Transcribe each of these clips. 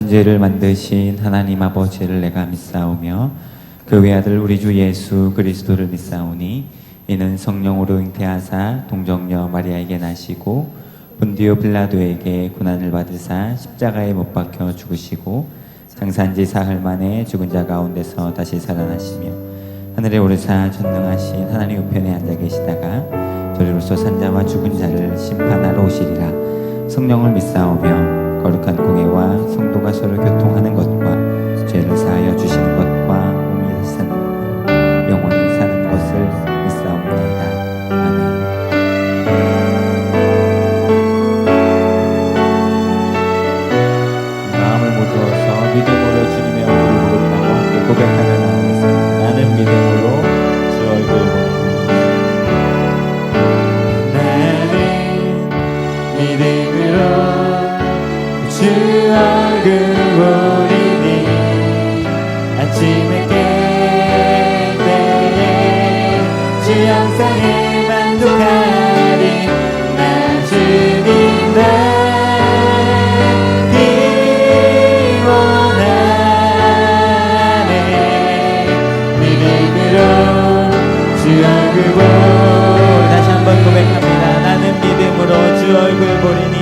천지를 만드신 하나님 아버지를 내가 믿사오며 그 외아들 우리 주 예수 그리스도를 믿사오니 이는 성령으로 잉태하사 동정녀 마리아에게 나시고 본디오 빌라도에게 고난을 받으사 십자가에 못 박혀 죽으시고 장사한지 사흘 만에 죽은 자 가운데서 다시 살아나시며 하늘에 오르사 전능하신 하나님 우편에 앉아 계시다가 저리로서 산자와 죽은 자를 심판하러 오시리라. 성령을 믿사오며 거룩한 공예와 성도가 서로 교통하는 것과 죄를 사하여 주시는 것과 몸이 다시 사는 것과 영원히 사는 것을 믿사옵나이다. 아멘. 마음을 모두어서 믿음으로 주님의 얼굴을 보겠다고 함께 고백하며 나가겠습니다. 나는 믿음으로 주 얼굴을 보겠다. 나는 믿음으로 주 얼굴 보리니 아침에 깰 때에 주 영상에 만족하리. 나 주님만 기원하네. 믿음으로 주 얼굴 보리. 다시 한번 고백합니다. 나는 믿음으로 주 얼굴 보리니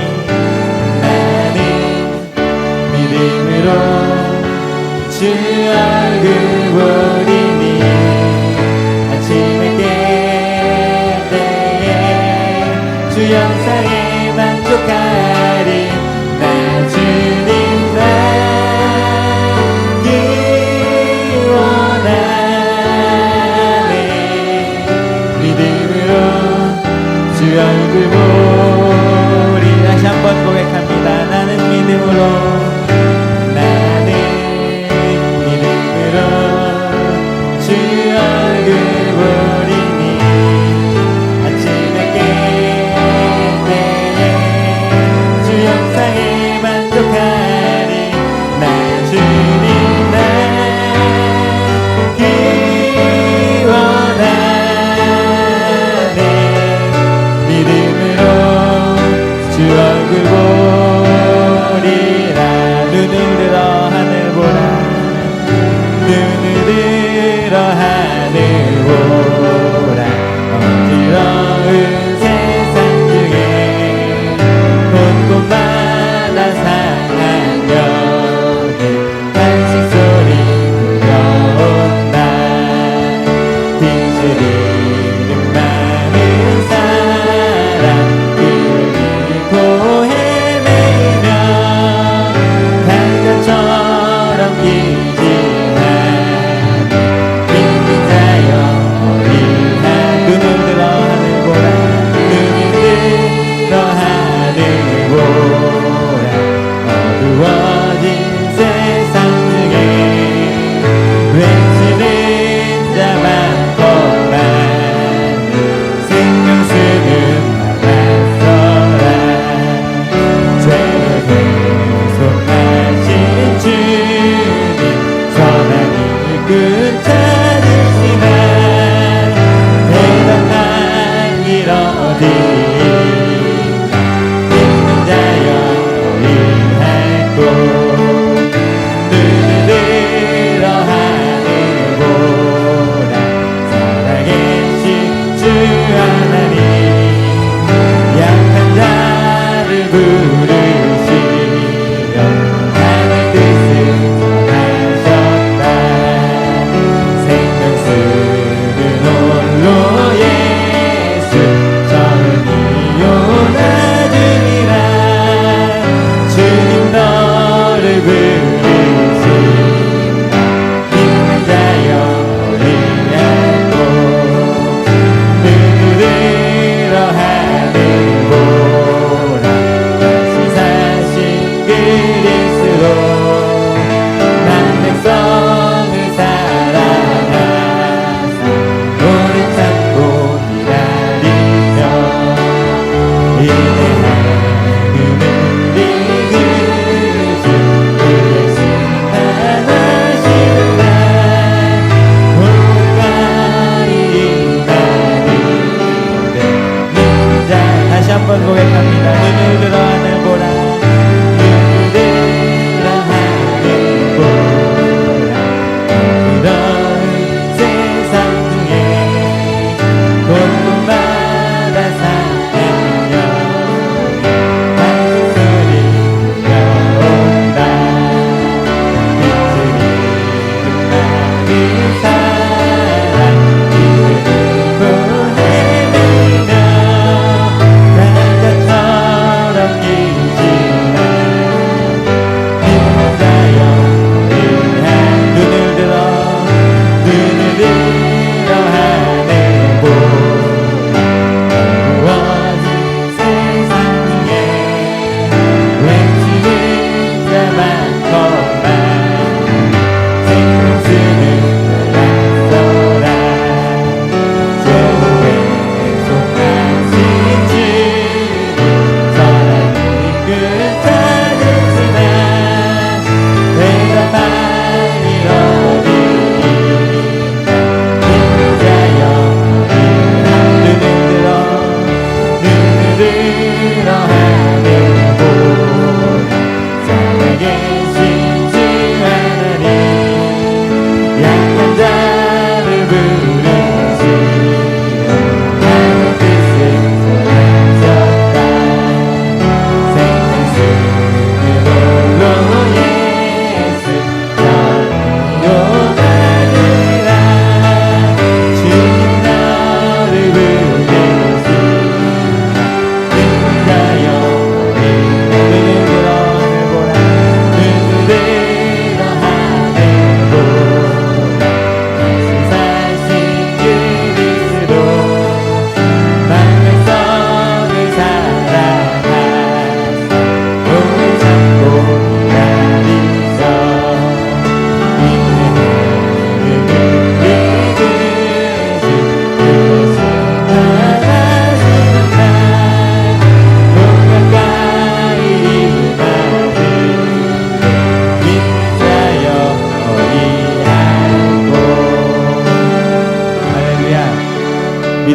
믿음으로 주 얼굴 보리니 아침에 깰 때에 주 영상에 만족하리. 나 주님만 기원하네. 믿음으로 주 얼굴 보리. 다시 한번 고백합니다. 나는 믿음으로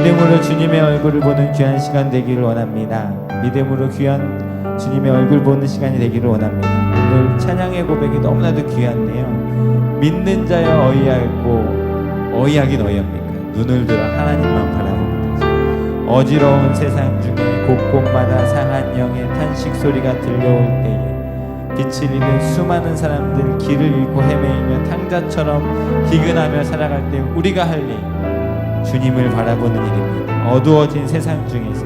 믿음으로 주님의 얼굴을 보는 귀한 시간 되기를 원합니다. 믿음으로 귀한 주님의 얼굴 보는 시간이 되기를 원합니다. 오늘 찬양의 고백이 너무나도 귀한데요. 믿는 자여 어이하고 어이하긴 어이합니까? 눈을 들어 하나님만 바라보면 되죠. 어지러운 세상 중에 곳곳마다 상한 영의 탄식 소리가 들려올 때에 빛을 잃은 수많은 사람들 길을 잃고 헤매이며 탕자처럼 기근하며 살아갈 때 우리가 할 일, 주님을 바라보는 일입니다. 어두워진 세상 중에서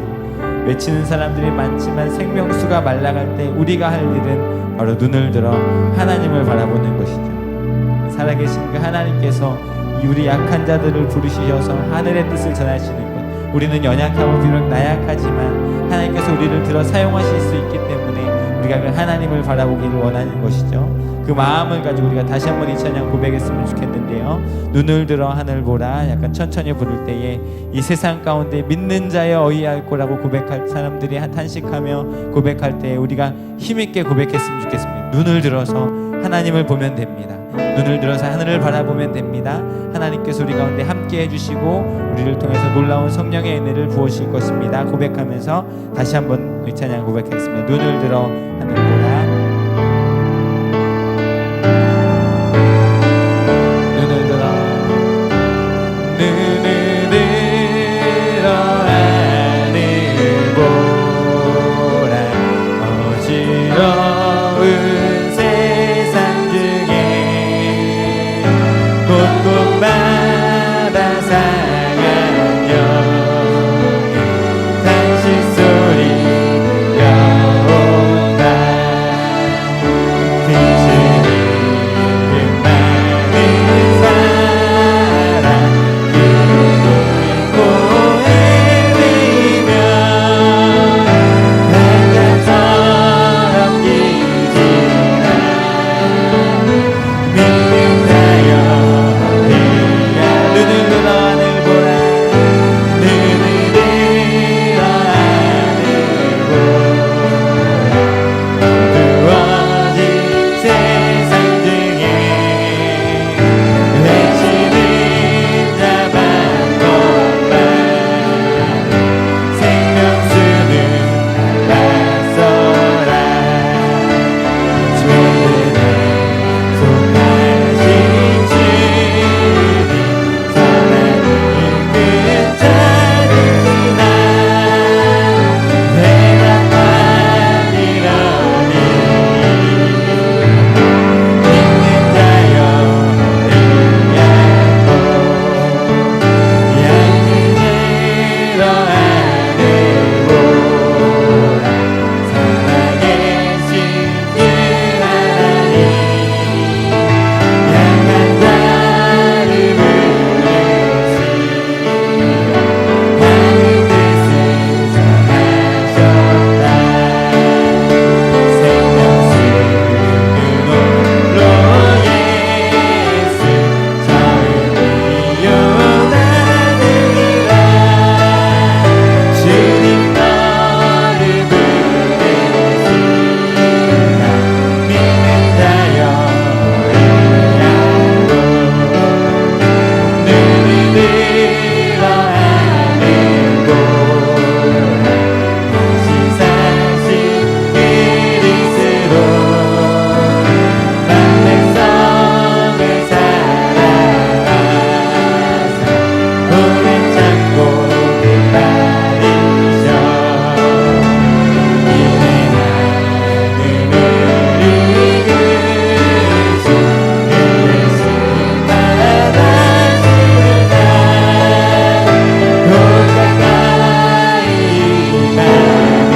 외치는 사람들이 많지만 생명수가 말라갈 때 우리가 할 일은 바로 눈을 들어 하나님을 바라보는 것이죠. 살아계신 그 하나님께서 우리 약한 자들을 부르시셔서 하늘의 뜻을 전하시는 것, 우리는 연약하고 비록 나약하지만 하나님께서 우리를 들어 사용하실 수 있기 때문에 우리가 그 하나님을 바라보기를 원하는 것이죠. 그 마음을 가지고 우리가 다시 한번 이 찬양 고백했으면 좋겠는데요. 눈을 들어 하늘 보라, 약간 천천히 부를 때에 이 세상 가운데 믿는 자여 어이할 거라고 고백할 사람들이 탄식하며 고백할 때에 우리가 힘있게 고백했으면 좋겠습니다. 눈을 들어서 하나님을 보면 됩니다. 눈을 들어서 하늘을 바라보면 됩니다. 하나님께서 우리 가운데 함께 해주시고 우리를 통해서 놀라운 성령의 은혜를 부으실 것입니다. 고백하면서 다시 한번 이 찬양 고백하겠습니다. 눈을 들어 하늘 보라. 눈을 들어 하늘 보라. 어지러운 세상 중에 곳곳마다 상한 영의 탄식 소리가 온다. 빛을 잃은 많은 사람 길을 잃고 헤매이며 한가처럼 기지나 믿는 자여 어이야. 눈을 들어 하늘 보라. 눈을 들어 하늘 보라. 어두워진 세상 중에 외치는 자만 것만 생명수는 달라서라. 죄를 속하신 주님 선한 이끈 자들이나 회당만 이러니 믿는 자여 어이하고 양들어 하늘 보라. 살아계신 그 하나님 양한 자를 부르시며 하늘 뜻을 전하셨다. 생명수는 홀로 예수 처음이요 나누리라. 주님 너를 부르시다. 믿는 자여 어이하고 눈을 들어 하늘 보라. 다시 사신 그리스도 만 백성을 사랑하사 오랜 참고 기다리셔. 이내 하늘을 이끄신 그 예수 받아주다. 곧 가까이 임하는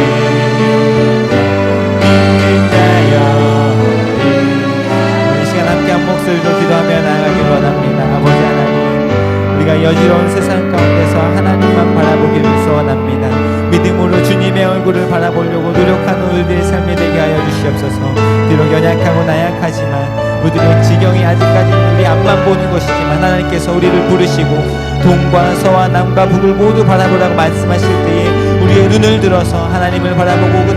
믿는 자여 어이하고. 이 시간 함께 한 목소리로 기도하며 나아가길 원합니다. 아버지 하나님, 우리가 여지러운 세상 가운데서 하나님만 바라보기를 소원합니다. 믿음으로 주님의 얼굴을 바라보려고 노력하는 우리들의 삶이 되게 하여 주시옵소서. 비록 연약하고 나약하지만 우리들의 지경이 아직까지는 우리 앞만 보는 것이지만 하나님께서 우리를 부르시고 동과 서와 남과 북을 모두 바라보라고 말씀하실 때에 우리의 눈을 들어서 하나님을 바라보고 그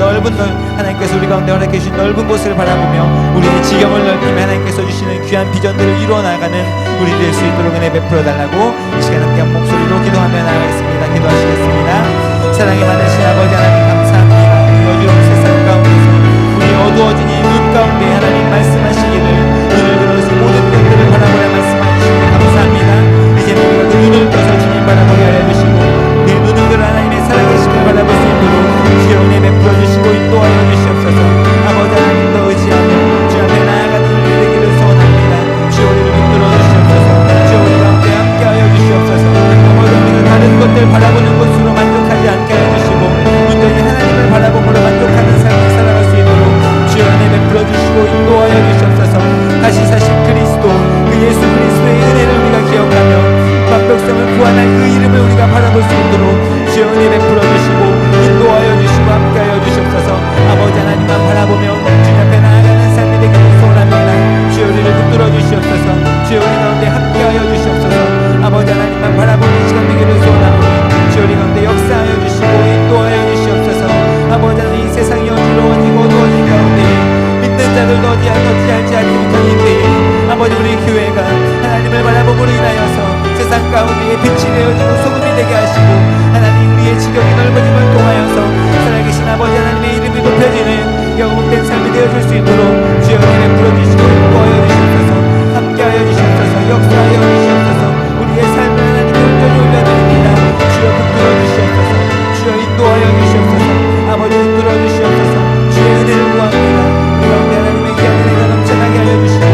하나님께서 우리 가운데 허락해 주신 넓은 곳을 바라보며 우리의 지경을 넓게 팀에 하나님께서 주시는 귀한 비전들을 이루어 나가는 우리 될 수 있도록 은혜 베풀어 달라고 이 시간 함께 한 목소리로 기도하며 나가겠습니다. 기도하시겠습니다. 사랑이 많으신 아버지 하나님 감사합니다. 이 어두운 세상 가운데서 우리 어두워진 이 눈 가운데 하나님 말씀하시기를 눈을 들어서 모든 것들을 바라보라 말씀하시기를 감사합니다. 이제 우리가 그 눈을 떠서 주님 바라보게 하여 주시고 내 눈을 들어 하나님의 살아계심을 바라볼 수 있도록 주여 은혜 베풀어 주시고 인도하여 주시옵소서. 아버지 하나님도 의지하며 주 앞에 나아가는 우리 되기를 소원합니다. 주여 우리를 붙들어 주시옵소서. 주여 우리 가운데 함께하여 주시옵소서. 아버지 우리가 다른 것들 바라보는 것으로 만족하지 않게 하여 주시고 온전히 하나님을 바라봄으로 만족하는 삶을 살아갈 수 있도록 주여 은혜 베풀어 주시고 인도하여 주시옵소서. 다시 사신 그리스도 그 예수 그리스도의 은혜를 우리가 기억하며 완벽성을 구원할 그 이름을 우리가 바라볼 수 있도록 주여 은혜 베풀어 주시고 인도하여 주시고 함께하여 주시옵소서. 아버지 하나님만 바라보며 주님 앞에 나아가는 삶이 되기를 소원합니다. 주여 우리를 붙들어 주시옵소서. 주여 우리 가운데 함께하여 주시옵소서. 아버지 하나님만 바라보는 시간 되기를 소원합니다. 주여 우리 가운데 역사하여 주시고 인도하여 주시옵소서. 아버지 하나님 이 세상이 어지러워지고 어두워진 가운데 믿는 자들도 어찌할지 알지 못한 이 때에 아버지 우리 교회가 하나님을 바라봄으로 인하여서 세상 가운데에 빛이 되어지고 소금이 되게 하시고 하나님 우리의 지경이 넓어짐을 통하여서 살아계신 아버지 하나님의 이름이 높여지는 영웅된 삶이 되어줄 수 있도록 주여 은혜 베풀어 주시고 인도하여 주시옵소서. 함께하여 주시옵소서. 역사하여 주시옵소서. 우리의 삶을 하나님께 온전히 올려드립니다. 주여 붙들어 주시옵소서. 주여 인도하여 주시옵소서. 아버지 붙들어 주시옵소서. 주의 은혜를 구합니다. 우리 가운데 하나님의 귀한 은혜가 넘쳐나게 하여 주시고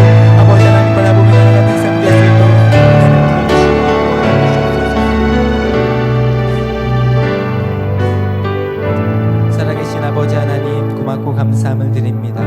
아버지 하나님 바라보며 나아가는 삶 될 수 있도록 아버지 하나님 고맙고 감사함을 드립니다.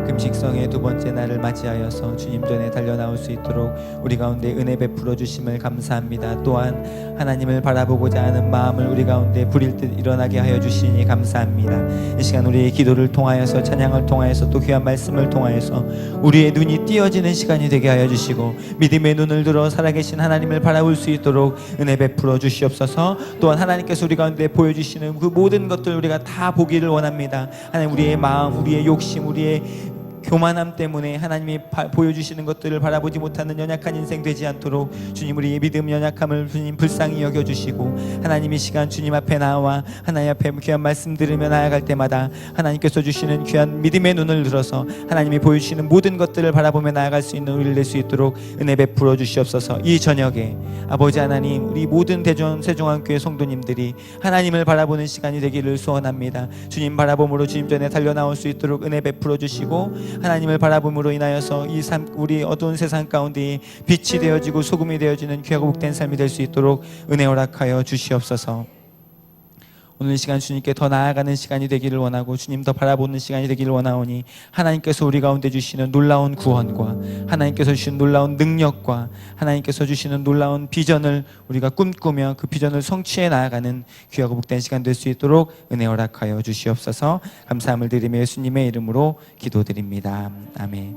금식성의 두 번째 날을 맞이하여서 주님 전에 달려나올 수 있도록 우리 가운데 은혜 베풀어 주심을 감사합니다. 또한 하나님을 바라보고자 하는 마음을 우리 가운데 불일 듯 일어나게 하여 주시니 감사합니다. 이 시간 우리의 기도를 통하여서 찬양을 통하여서 또 귀한 말씀을 통하여서 우리의 눈이 띄어지는 시간이 되게 하여 주시고 믿음의 눈을 들어 살아계신 하나님을 바라볼 수 있도록 은혜 베풀어 주시옵소서. 또한 하나님께서 우리 가운데 보여주시는 그 모든 것들 우리가 다 보기를 원합니다. 하나님 우리의 마음, 우리의 욕심, 우리의 교만함 때문에 하나님이 보여주시는 것들을 바라보지 못하는 연약한 인생 되지 않도록 주님 우리의 믿음 연약함을 주님 불쌍히 여겨주시고 하나님 이 시간 주님 앞에 나와 하나님 앞에 귀한 말씀 들으며 나아갈 때마다 하나님께서 주시는 귀한 믿음의 눈을 들어서 하나님이 보여주시는 모든 것들을 바라보며 나아갈 수 있는 우리를 낼 수 있도록 은혜 베풀어 주시옵소서. 이 저녁에 아버지 하나님 우리 모든 대전 세종한교회 성도님들이 하나님을 바라보는 시간이 되기를 소원합니다. 주님 바라봄으로 주님 전에 달려나올 수 있도록 은혜 베풀어 주시고 하나님을 바라봄으로 인하여서 이 삶 우리 어두운 세상 가운데 빛이 되어지고 소금이 되어지는 귀하고 복된 삶이 될 수 있도록 은혜 허락하여 주시옵소서. 오늘 이 시간 주님께 더 나아가는 시간이 되기를 원하고 주님 더 바라보는 시간이 되기를 원하오니 하나님께서 우리 가운데 주시는 놀라운 구원과 하나님께서 주시는 놀라운 능력과 하나님께서 주시는 놀라운 비전을 우리가 꿈꾸며 그 비전을 성취해 나아가는 귀하고 복된 시간 될 수 있도록 은혜 허락하여 주시옵소서. 감사함을 드리며 예수님의 이름으로 기도드립니다. 아멘.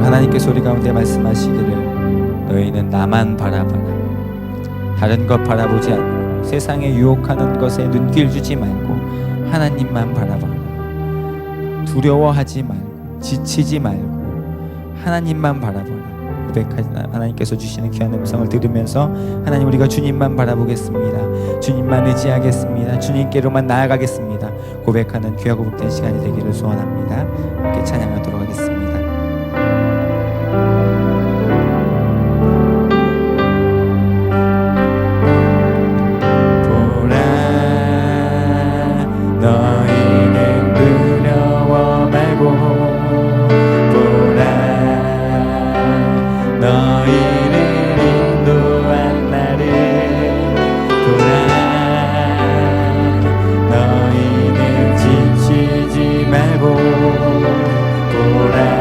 하나님께서 우리 가운데 말씀하시기를 너희는 나만 바라봐라. 다른 것 바라보지 않고 세상에 유혹하는 것에 눈길 주지 말고 하나님만 바라봐라. 두려워하지 말고 지치지 말고 하나님만 바라봐라. 하나님께서 주시는 귀한 음성을 들으면서 하나님 우리가 주님만 바라보겠습니다. 주님만 의지하겠습니다. 주님께로만 나아가겠습니다. 고백하는 귀하고 복된 시간이 되기를 소원합니다. 함께 찬양하도록 하겠습니다. 너희는 두려워 말고 보라 너희를 인도한 나를 보라 너희는 지치지 말고 보라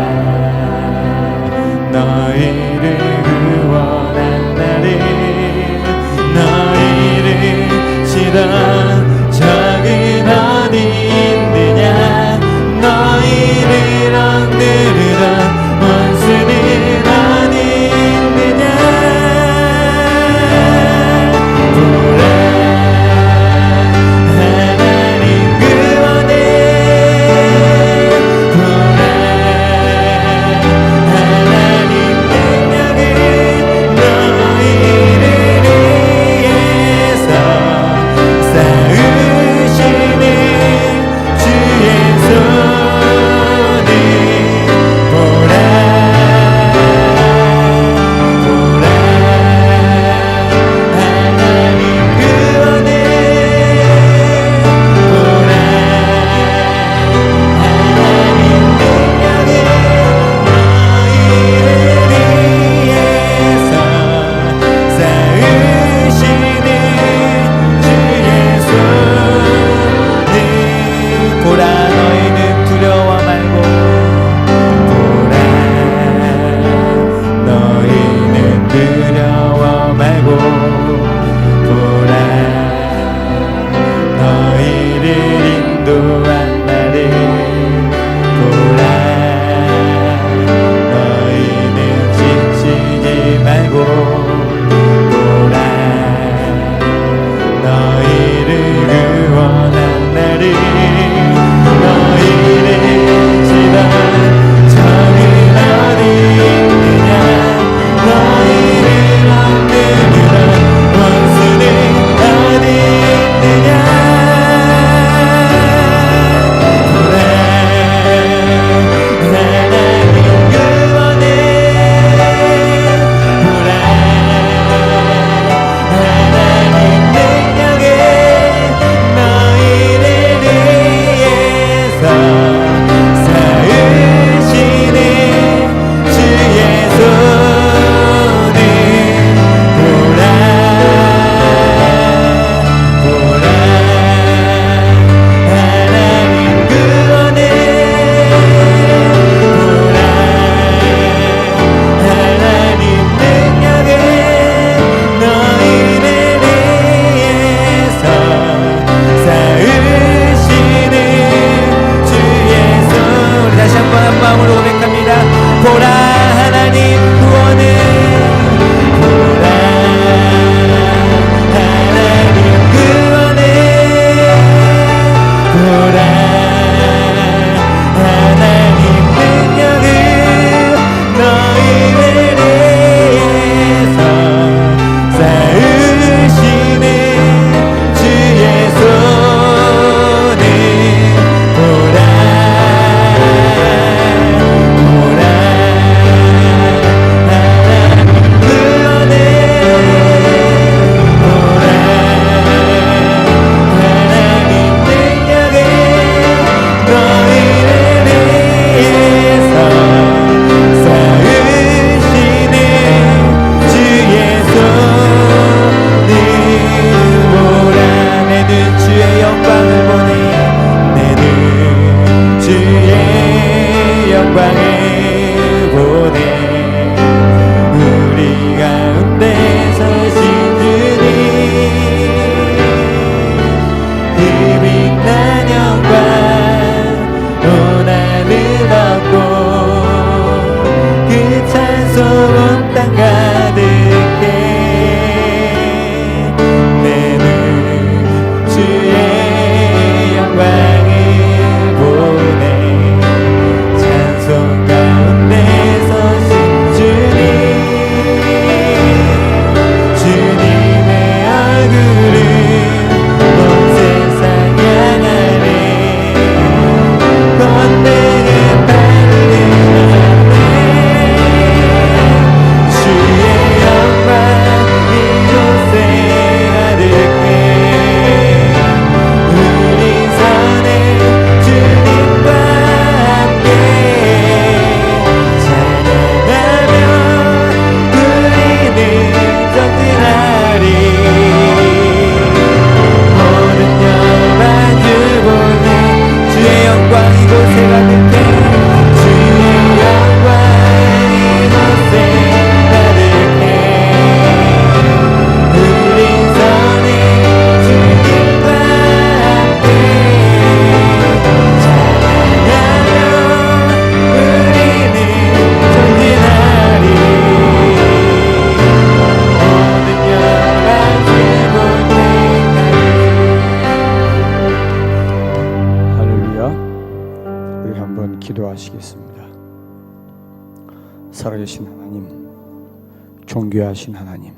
살아계신 하나님, 존귀하신 하나님,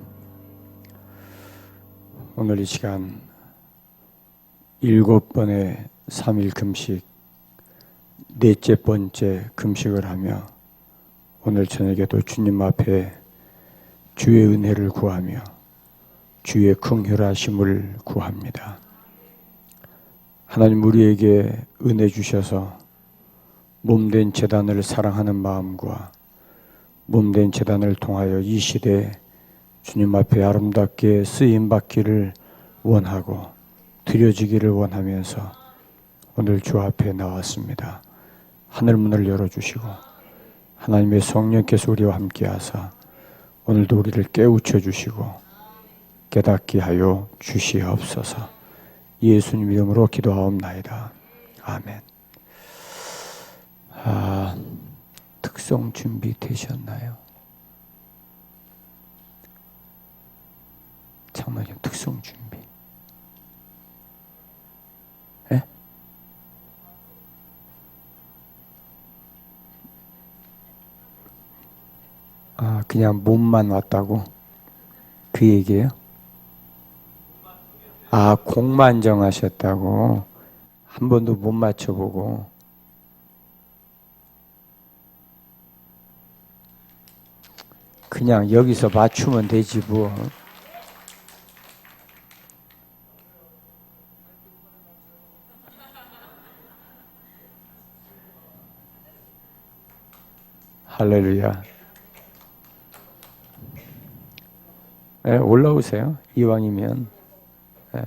오늘 이 시간 7번의 3일 금식, 넷째 번째 금식을 하며 오늘 저녁에도 주님 앞에 주의 은혜를 구하며 주의 긍휼하심을 구합니다. 하나님, 우리에게 은혜 주셔서 몸된 제단을 사랑하는 마음과 몸된 제단을 통하여 이 시대에 주님 앞에 아름답게 쓰임받기를 원하고 드려지기를 원하면서 오늘 주 앞에 나왔습니다. 하늘문을 열어주시고 하나님의 성령께서 우리와 함께 하사 오늘도 우리를 깨우쳐 주시고 깨닫게 하여 주시옵소서. 예수님 이름으로 기도하옵나이다. 아멘. 특송 준비되셨나요? 장로님, 특송 준비. 예? 그냥 몸만 왔다고? 그 얘기예요? 곡만 정하셨다고? 한 번도 못 맞춰보고. 그냥 여기서 맞추면 되지 뭐. 할렐루야. 네, 올라오세요. 이왕이면. 네.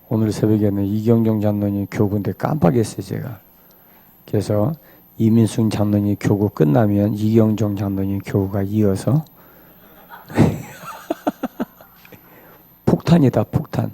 오늘 새벽에는 이경정 장로님 교구인데 깜빡했어요, 제가. 그래서 이민숙 장로님 교구 끝나면 이경정 장로님 교구가 이어서 폭탄이다, 폭탄.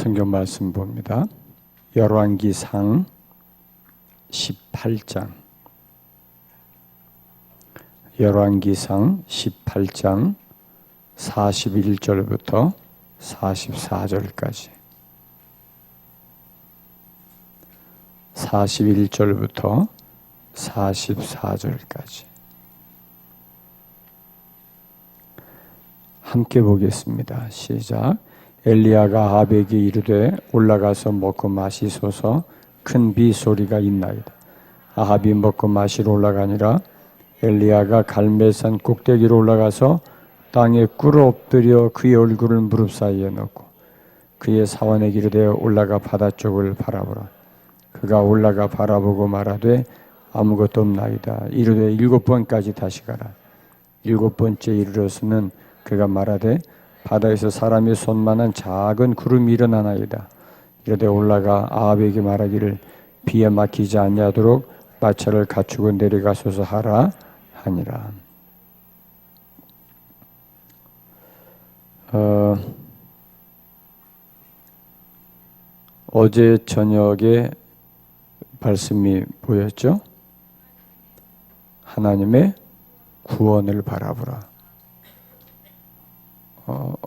성경 말씀 봅니다. 열왕기상 18장. 열왕기상 18장 41절부터 44절까지. 41절부터 44절까지. 함께 보겠습니다. 시작. 엘리야가 아합에게 이르되 올라가서 먹고 마시소서. 큰 비 소리가 있나이다. 아합이 먹고 마시러 올라가니라. 엘리야가 갈멜산 꼭대기로 올라가서 땅에 꿇어 엎드려 그의 얼굴을 무릎 사이에 넣고 그의 사원에게 이르되 올라가 바다 쪽을 바라보라. 그가 올라가 바라보고 말하되 아무것도 없나이다. 이르되 7번까지 다시 가라. 7번째 이르러서는 그가 말하되 바다에서 사람의 손만한 작은 구름이 일어나나이다. 이르되 올라가 아합에게 말하기를 비에 막히지 아니하도록 마차를 갖추고 내려가소서 하라 하니라. 어제 저녁에 말씀이 보였죠? 하나님의 구원을 바라보라.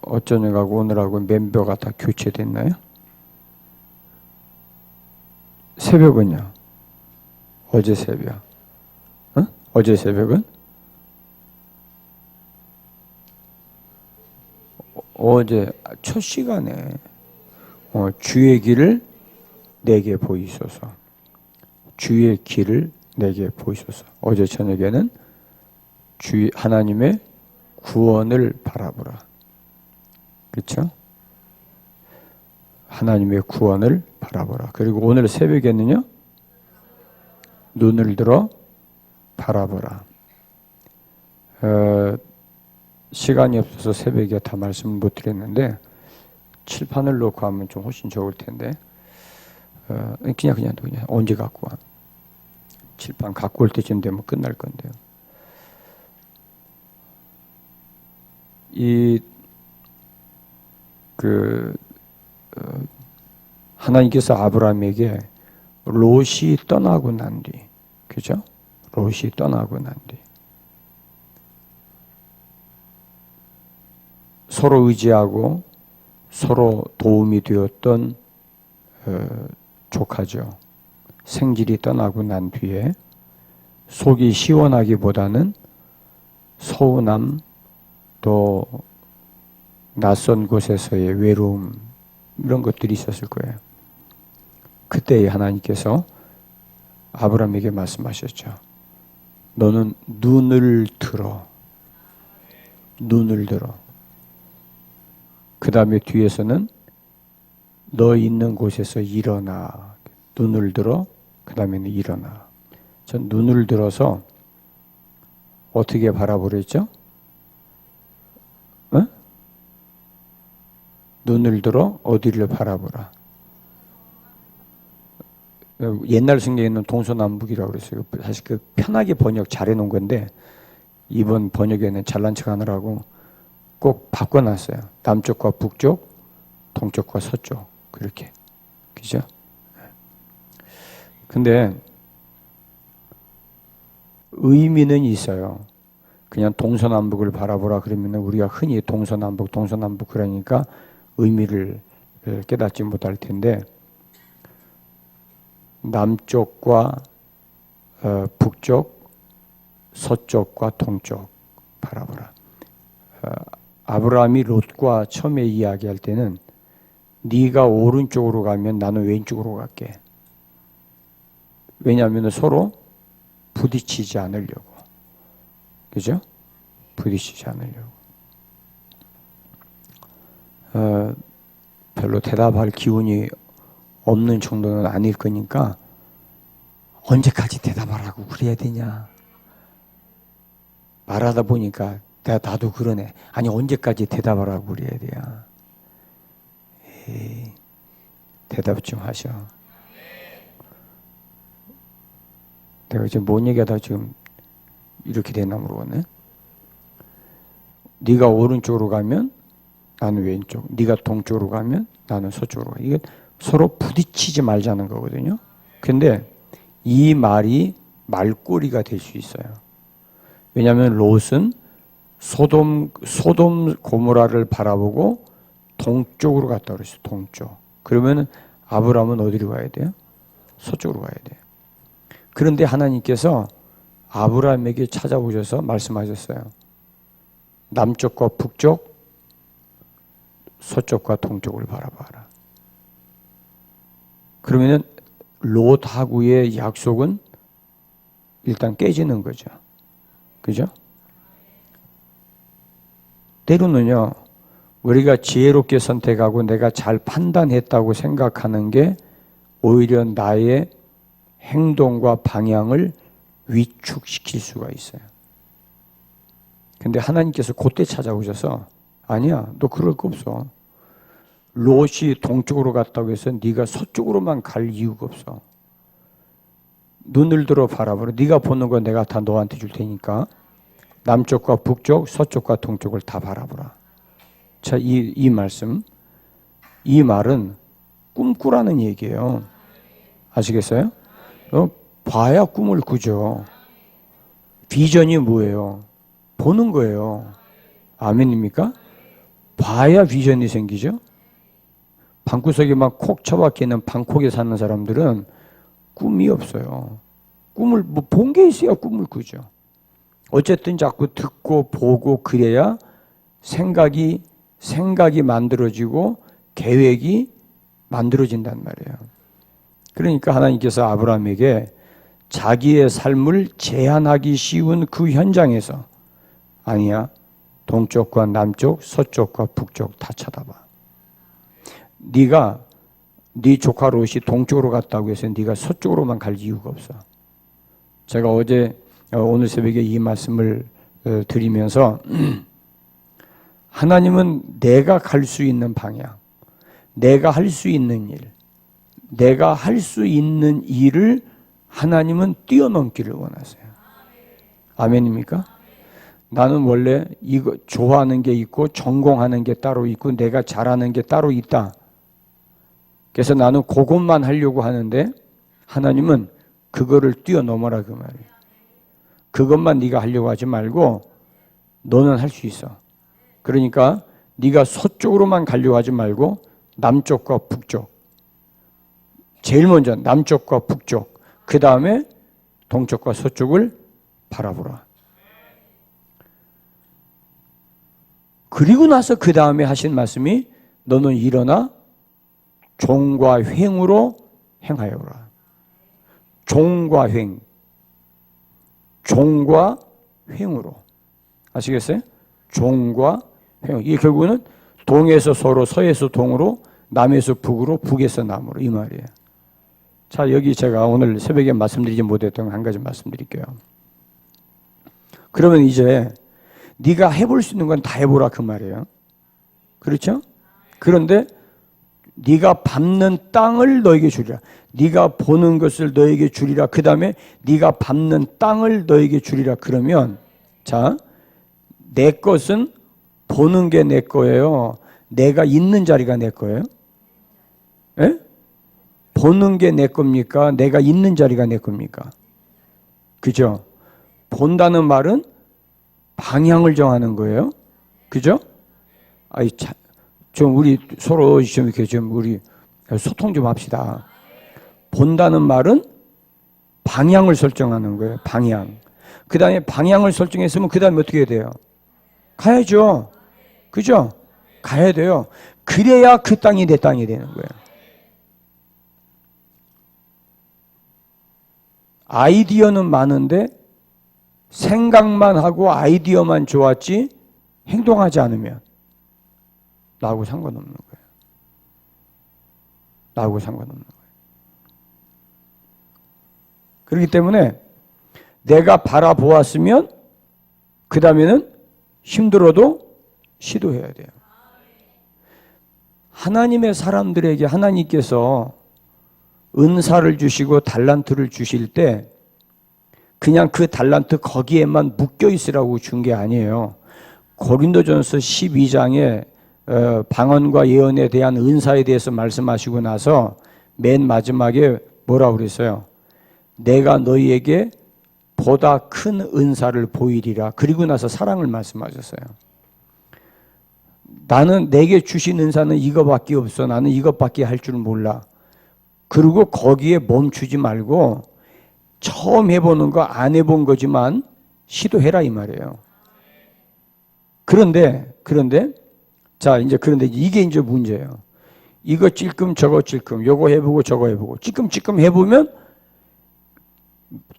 어쩌냐고 오늘하고 멤버가 다 교체됐나요? 새벽은요? 어제 새벽. 어제 새벽은? 어제 첫 시간에 주의 길을 내게 보이소서. 주의 길을 내게 보이소서. 어제 저녁에는 하나님의 구원을 바라보라. 그렇죠? 하나님의 구원을 바라보라. 그리고 오늘 새벽에는요, 눈을 들어 바라보라. 시간이 없어서 새벽에 다 말씀을 못 드렸는데 칠판을 놓고 하면 좀 훨씬 좋을 텐데 그냥 언제 갖고 와? 칠판 갖고 올 때쯤 되면 끝날 건데요. 하나님께서 아브라함에게 롯이 떠나고 난 뒤, 그죠? 롯이 떠나고 난 뒤, 서로 의지하고 서로 도움이 되었던 조카죠. 생질이 떠나고 난 뒤에 속이 시원하기보다는 서운함, 또 낯선 곳에서의 외로움, 이런 것들이 있었을 거예요. 그때 하나님께서 아브라함에게 말씀하셨죠. 너는 눈을 들어. 그 다음에 뒤에서는 너 있는 곳에서 일어나. 눈을 들어. 그 다음에는 일어나. 전 눈을 들어서 어떻게 바라보랬죠? 눈을 들어 어디를 바라보라. 옛날 성경에는 동서남북이라고 그랬어요. 사실 그 편하게 번역 잘해 놓은 건데 이번 번역에는 잘난 척 하느라고 꼭 바꿔놨어요. 남쪽과 북쪽, 동쪽과 서쪽, 그렇게. 그죠? 근데 의미는 있어요. 그냥 동서남북을 바라보라 그러면 우리가 흔히 동서남북 그러니까 의미를 깨닫지 못할 텐데 남쪽과 북쪽, 서쪽과 동쪽 바라보라. 아브라함이 롯과 처음에 이야기할 때는 네가 오른쪽으로 가면 나는 왼쪽으로 갈게. 왜냐하면 서로 부딪히지 않으려고. 그죠? 부딪히지 않으려고. 별로 대답할 기운이 없는 정도는 아닐 거니까 언제까지 대답하라고 그래야 되냐. 말하다 보니까 나도 그러네. 아니 언제까지 대답하라고 그래야 돼야. 에이, 대답 좀 하셔. 내가 지금 뭔 얘기하다 지금 이렇게 됐나 모르겠네. 네가 오른쪽으로 가면 나는 왼쪽, 네가 동쪽으로 가면 나는 서쪽으로 가. 이게 서로 부딪히지 말자는 거거든요. 근데 이 말이 말꼬리가 될 수 있어요. 왜냐하면 롯은 소돔 고모라를 바라보고 동쪽으로 갔다 그랬어요. 동쪽. 그러면 아브라함은 어디로 가야 돼요? 서쪽으로 가야 돼요. 그런데 하나님께서 아브라함에게 찾아오셔서 말씀하셨어요. 남쪽과 북쪽, 서쪽과 동쪽을 바라봐라. 그러면은 롯하고의 약속은 일단 깨지는 거죠. 그죠? 때로는요, 우리가 지혜롭게 선택하고 내가 잘 판단했다고 생각하는 게 오히려 나의 행동과 방향을 위축시킬 수가 있어요. 근데 하나님께서 그때 찾아오셔서 아니야, 너 그럴 거 없어. 롯이 동쪽으로 갔다고 해서 네가 서쪽으로만 갈 이유가 없어. 눈을 들어 바라보라. 네가 보는 거 내가 다 너한테 줄 테니까 남쪽과 북쪽, 서쪽과 동쪽을 다 바라보라. 자, 이 말씀, 이 말은 꿈꾸라는 얘기예요. 아시겠어요? 봐야 꿈을 꾸죠. 비전이 뭐예요? 보는 거예요. 아멘입니까? 봐야 비전이 생기죠. 방구석에 막 콕 처박혀 있는 방콕에 사는 사람들은 꿈이 없어요. 꿈을 뭐 본 게 있어야 꿈을 꾸죠. 어쨌든 자꾸 듣고 보고 그래야 생각이 만들어지고 계획이 만들어진단 말이에요. 그러니까 하나님께서 아브라함에게 자기의 삶을 제한하기 쉬운 그 현장에서 아니야, 동쪽과 남쪽, 서쪽과 북쪽 다 쳐다봐. 네가 네 조카 롯이 동쪽으로 갔다고 해서 네가 서쪽으로만 갈 이유가 없어. 제가 오늘 새벽에 이 말씀을 드리면서 하나님은 내가 갈 수 있는 방향, 내가 할 수 있는 일, 내가 할 수 있는 일을 하나님은 뛰어넘기를 원하세요. 아멘입니까? 나는 원래 이거 좋아하는 게 있고 전공하는 게 따로 있고 내가 잘하는 게 따로 있다. 그래서 나는 그것만 하려고 하는데 하나님은 그거를 뛰어넘어라 그 말이에요. 그것만 네가 하려고 하지 말고 너는 할 수 있어. 그러니까 네가 서쪽으로만 가려고 하지 말고 남쪽과 북쪽. 제일 먼저 남쪽과 북쪽. 그 다음에 동쪽과 서쪽을 바라보라. 그리고 나서 그 다음에 하신 말씀이 너는 일어나 종과 횡으로 행하여라. 종과 횡. 종과 횡으로. 아시겠어요? 종과 횡. 이게 결국은 동에서 서로, 서에서 동으로, 남에서 북으로, 북에서 남으로 이 말이에요. 자, 여기 제가 오늘 새벽에 말씀드리지 못했던 한 가지 말씀드릴게요. 그러면 이제 네가 해볼 수 있는 건 다 해보라 그 말이에요. 그렇죠? 그런데 네가 밟는 땅을 너에게 주리라. 네가 보는 것을 너에게 주리라. 그 다음에 네가 밟는 땅을 너에게 주리라. 그러면 자, 내 것은 보는 게 내 거예요. 내가 있는 자리가 내 거예요. 예? 보는 게 내 겁니까? 내가 있는 자리가 내 겁니까? 그죠? 본다는 말은 방향을 정하는 거예요. 그죠? 아이, 좀 우리 서로 좀 이렇게 좀 우리 소통 좀 합시다. 본다는 말은 방향을 설정하는 거예요. 방향. 그 다음에 방향을 설정했으면 그 다음에 어떻게 해야 돼요? 가야죠. 그죠? 가야 돼요. 그래야 그 땅이 내 땅이 되는 거예요. 아이디어는 많은데 생각만 하고 아이디어만 좋았지 행동하지 않으면 나하고 상관없는 거예요. 나하고 상관없는 거예요. 그렇기 때문에 내가 바라보았으면 그 다음에는 힘들어도 시도해야 돼요. 하나님의 사람들에게 하나님께서 은사를 주시고 달란트를 주실 때 그냥 그 달란트 거기에만 묶여 있으라고 준 게 아니에요. 고린도전서 12장에 방언과 예언에 대한 은사에 대해서 말씀하시고 나서 맨 마지막에 뭐라고 그랬어요? 내가 너희에게 보다 큰 은사를 보이리라. 그리고 나서 사랑을 말씀하셨어요. 나는 내게 주신 은사는 이거밖에 없어. 나는 이것밖에 할 줄 몰라. 그리고 거기에 멈추지 말고 처음 해보는 거 안 해본 거지만 시도해라 이 말이에요. 그런데 자, 이제 그런데 이게 이제 문제예요. 이거 찔끔 저거 찔끔 요거 해보고 저거 해보고 찔끔 해보면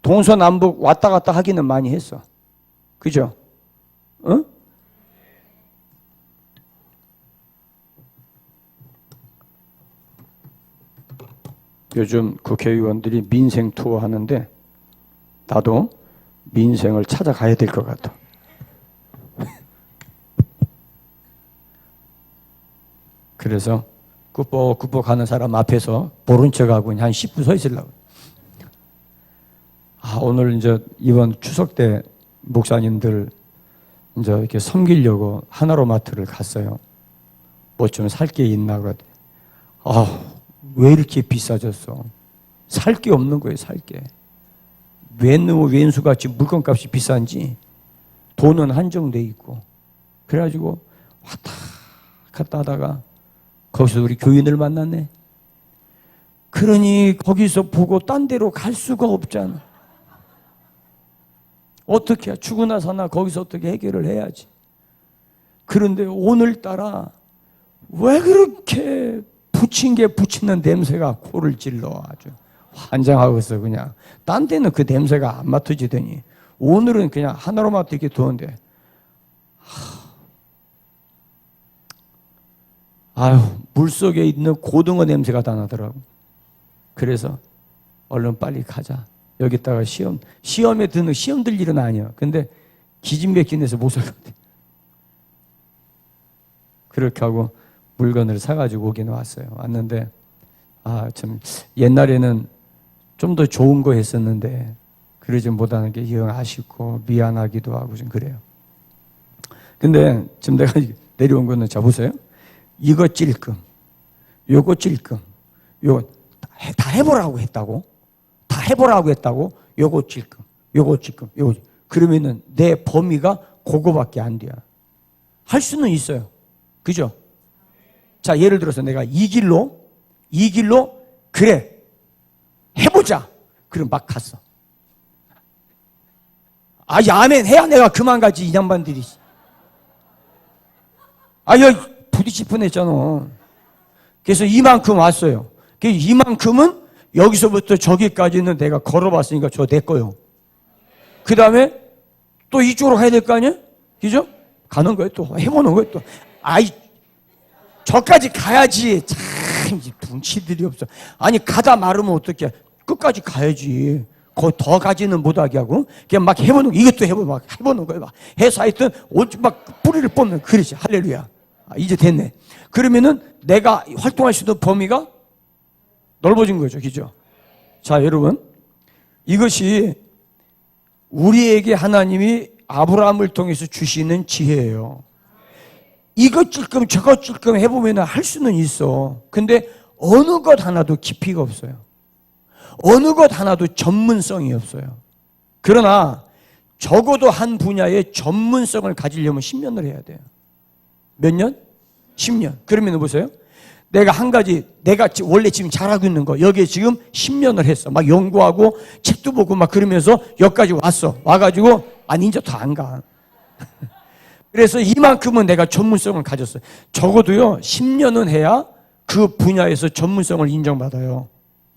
동서남북 왔다 갔다 하기는 많이 했어. 그죠? 어? 요즘 국회의원들이 민생 투어 하는데 나도 민생을 찾아가야 될 것 같아. 그래서 꾸벅꾸벅 가는 사람 앞에서 모른 척하고 한 10분 서 있으려고. 오늘 이제 이번 추석 때 목사님들 이제 이렇게 섬기려고 하나로마트를 갔어요. 뭐 좀 살 게 있나 그러더니 왜 이렇게 비싸졌어? 살 게 없는 거예요, 살 게. 왜 너무 왼수같이 물건값이 비싼지 돈은 한정돼 있고. 그래가지고 왔다 갔다 하다가 거기서 우리 교인을 만났네. 그러니 거기서 보고 딴 데로 갈 수가 없잖아. 어떻게 죽으나 사나 거기서 어떻게 해결을 해야지. 그런데 오늘따라 왜 그렇게 붙인 게 붙이는 냄새가 코를 찔러 아주 환장하고서 그냥 딴 데는 그 냄새가 안 맡아지더니 오늘은 그냥 하나로 맡아 이렇게 두는데 물속에 있는 고등어 냄새가 다 나더라고. 그래서 얼른 빨리 가자. 여기다가 시험에 드는 시험 들 일은 아니야. 근데 기진맥진해서 못 살 것 같아. 그렇게 하고 물건을 사가지고 오긴 왔어요. 왔는데 참 옛날에는 좀 더 좋은 거 했었는데 그러지 못하는 게 영 아쉽고 미안하기도 하고 좀 그래요. 근데 지금 내가 내려온 거는 자 보세요. 이거 찔끔, 요거 찔끔, 요거 다 해보라고 했다고. 다 해보라고 했다고. 요거 찔끔, 요거 찔끔, 요거. 그러면은 내 범위가 그거밖에 안 돼요. 할 수는 있어요. 그죠? 자, 예를 들어서 내가 이 길로 그래 해보자. 그럼 막 갔어. 아멘 해야 내가 그만 가지 이 양반들이. 여기 부딪힐 뻔했잖아. 그래서 이만큼 왔어요. 그래서 이만큼은 여기서부터 저기까지는 내가 걸어봤으니까 저 내 거요. 그 다음에 또 이쪽으로 가야 될 거 아니야? 그죠? 가는 거예요. 또 해보는 거예요. 또 저까지 가야지. 참 눈치들이 없어. 가다 말으면 어떡해. 끝까지 가야지. 거기 더 가지는 못하게 하고 그냥 막 해보는 거. 이것도 해보는 거예요. 막 해서 하여튼 막 뿌리를 뽑는. 그렇지. 할렐루야. 이제 됐네. 그러면은 내가 활동할 수 있는 범위가 넓어진 거죠. 그죠? 자, 여러분. 이것이 우리에게 하나님이 아브라함을 통해서 주시는 지혜예요. 이것 찔끔 저것 찔끔 해보면 할 수는 있어. 근데 어느 것 하나도 깊이가 없어요. 어느 것 하나도 전문성이 없어요. 그러나 적어도 한 분야의 전문성을 가지려면 10년을 해야 돼요. 몇 년? 10년. 그러면 보세요. 내가 한 가지, 내가 원래 지금 잘하고 있는 거, 여기에 지금 10년을 했어. 막 연구하고 책도 보고 막 그러면서 여기까지 왔어. 와가지고, 이제 더 안 가. 그래서 이만큼은 내가 전문성을 가졌어요. 적어도요, 10년은 해야 그 분야에서 전문성을 인정받아요.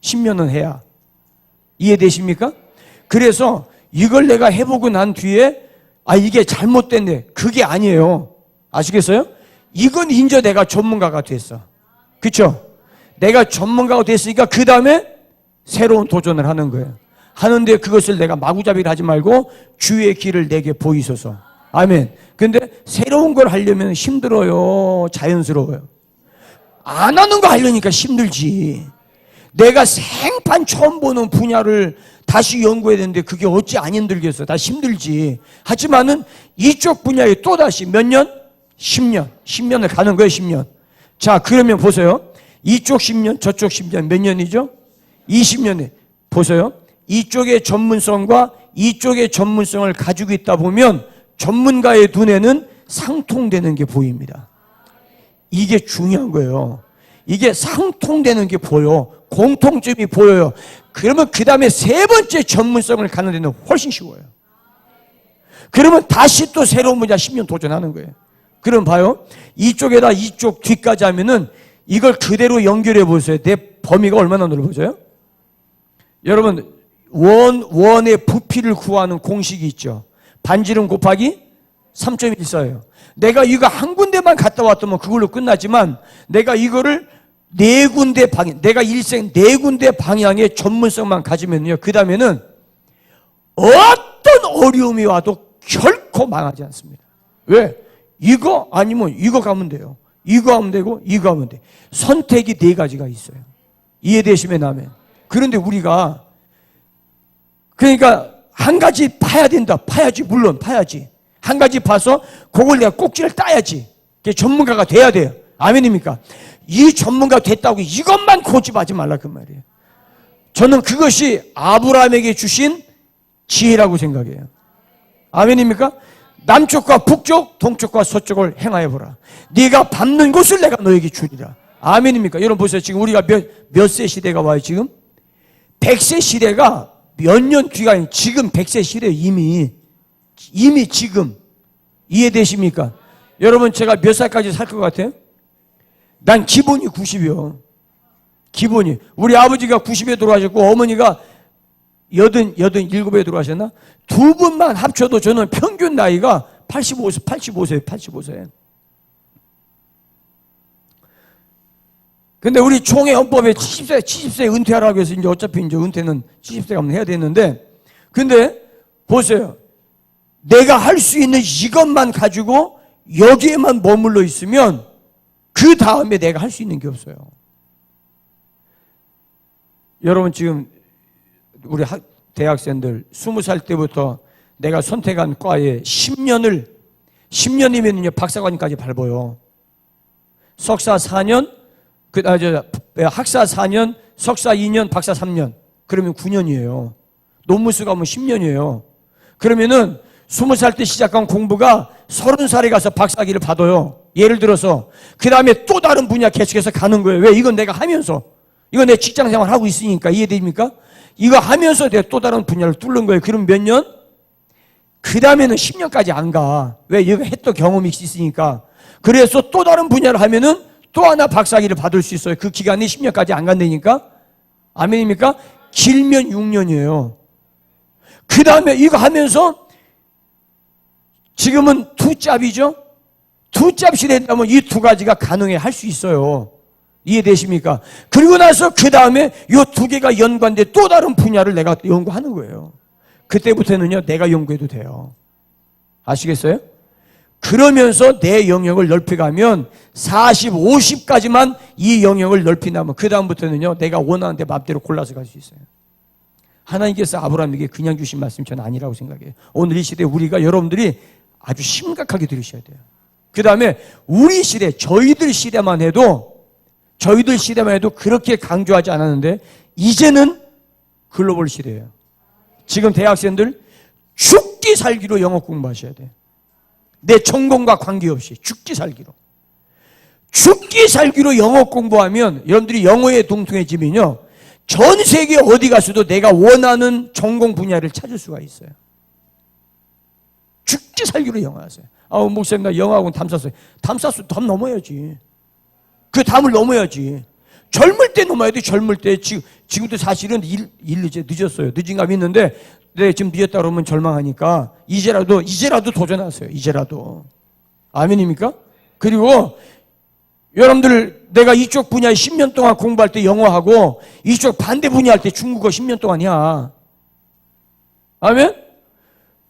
10년은 해야. 이해되십니까? 그래서 이걸 내가 해보고 난 뒤에, 이게 잘못됐네. 그게 아니에요. 아시겠어요? 이건 이제 내가 전문가가 됐어. 그렇죠? 내가 전문가가 됐으니까 그 다음에 새로운 도전을 하는 거예요. 하는데 그것을 내가 마구잡이를 하지 말고 주의 길을 내게 보이소서. 아멘. 근데 새로운 걸 하려면 힘들어요. 자연스러워요. 안 하는 거 하려니까 힘들지. 내가 생판 처음 보는 분야를 다시 연구해야 되는데 그게 어찌 안 힘들겠어. 다 힘들지. 하지만은 이쪽 분야에 또다시 몇 년? 10년. 10년을 가는 거예요. 10년. 자, 그러면 보세요. 이쪽 10년, 저쪽 10년 몇 년이죠? 20년에. 보세요. 이쪽의 전문성과 이쪽의 전문성을 가지고 있다 보면 전문가의 눈에는 상통되는 게 보입니다. 이게 중요한 거예요. 이게 상통되는 게 보여. 공통점이 보여요. 그러면 그 다음에 세 번째 전문성을 가는 데는 훨씬 쉬워요. 그러면 다시 또 새로운 분야 10년 도전하는 거예요. 그럼 봐요. 이쪽에다 이쪽 뒤까지 하면은 이걸 그대로 연결해 보세요. 내 범위가 얼마나 넓어져요? 여러분, 원의 부피를 구하는 공식이 있죠. 반지름 곱하기 3.14예요. 내가 이거 한 군데만 갔다 왔다면 그걸로 끝나지만 내가 이거를 네 군데 방향, 내가 일생 네 군데 방향의 전문성만 가지면요. 그 다음에는 어떤 어려움이 와도 결코 망하지 않습니다. 왜? 이거 아니면 이거 가면 돼요. 이거 하면 되고 이거 하면 돼. 선택이 네 가지가 있어요. 이해되시면 아멘. 그런데 우리가 그러니까 한 가지 파야 된다. 파야지. 물론 파야지. 한 가지 파서 그걸 내가 꼭지를 따야지. 전문가가 돼야 돼요. 아멘입니까? 이 전문가 됐다고 이것만 고집하지 말라 그 말이에요. 저는 그것이 아브라함에게 주신 지혜라고 생각해요. 아멘입니까? 남쪽과 북쪽, 동쪽과 서쪽을 행하여 보라. 네가 밟는 곳을 내가 너에게 주리라. 아멘입니까? 여러분 보세요. 지금 우리가 몇 세 시대가 와요 지금? 100세 시대가 몇 년 뒤가 아니고 지금 100세 시대에 이미 지금 이해되십니까? 여러분 제가 몇 살까지 살 것 같아요? 난 기본이 90이요. 기본이. 우리 아버지가 90에 돌아가셨고 어머니가 87에 돌아가셨나? 두 분만 합쳐도 저는 평균 나이가 85세. 근데 우리 총회 헌법에 70세 은퇴하라고 해서 이제 어차피 이제 은퇴는 70세 가면 해야 되는데, 근데 보세요. 내가 할 수 있는 이것만 가지고 여기에만 머물러 있으면 그 다음에 내가 할 수 있는 게 없어요. 여러분 지금 우리 대학생들 20살 때부터 내가 선택한 과에 10년이면요 박사관까지 밟아요. 석사 4년, 학사 4년, 석사 2년, 박사 3년. 그러면 9년이에요. 논문수 가면 10년이에요. 그러면은 20살 때 시작한 공부가 30살에 가서 박사학위를 받아요. 예를 들어서 그 다음에 또 다른 분야 계속해서 가는 거예요. 왜? 이건 내가 하면서, 이거 내 직장생활 하고 있으니까. 이해됩니까? 이거 하면서 내가 또 다른 분야를 뚫는 거예요. 그럼 몇 년? 그 다음에는 10년까지 안 가. 왜? 이거 했던 경험이 있으니까. 그래서 또 다른 분야를 하면은 또 하나 박사학위를 받을 수 있어요. 그 기간이 10년까지 안 간다니까? 아멘입니까? 길면 6년이에요. 그 다음에 이거 하면서 지금은 투잡이죠? 투잡이 된다면 이 두 가지가 가능해 할 수 있어요. 이해되십니까? 그리고 나서 그 다음에 이 두 개가 연관된 또 다른 분야를 내가 연구하는 거예요. 그때부터는요, 내가 연구해도 돼요. 아시겠어요? 그러면서 내 영역을 넓혀가면 40, 50까지만 이 영역을 넓힌다면 그 다음부터는요, 내가 원하는 데 맘대로 골라서 갈 수 있어요. 하나님께서 아브라함에게 그냥 주신 말씀이 저는 아니라고 생각해요. 오늘 이 시대에 우리가 여러분들이 아주 심각하게 들으셔야 돼요. 그 다음에 우리 시대, 저희들 시대만 해도 그렇게 강조하지 않았는데 이제는 글로벌 시대예요. 지금 대학생들 죽기 살기로 영어 공부하셔야 돼요. 내 전공과 관계없이 죽기 살기로 영어 공부하면 여러분들이 영어에 동통해지면요, 전 세계 어디 가서도 내가 원하는 전공 분야를 찾을 수가 있어요. 죽기 살기로 영어 하세요. 목사님 나 영어학원 담 샀어요. 담 넘어야지. 그 담을 넘어야지. 젊을 때 넘어야 돼. 젊을 때. 지금도 사실은 늦었어요. 늦은 감이 있는데 네, 지금 늦었다 그러면 절망하니까 이제라도 도전하세요. 이제라도. 아멘입니까? 그리고 여러분들, 내가 이쪽 분야에 10년 동안 공부할 때 영어하고 이쪽 반대 분야 할 때 중국어 10년 동안이야. 아멘?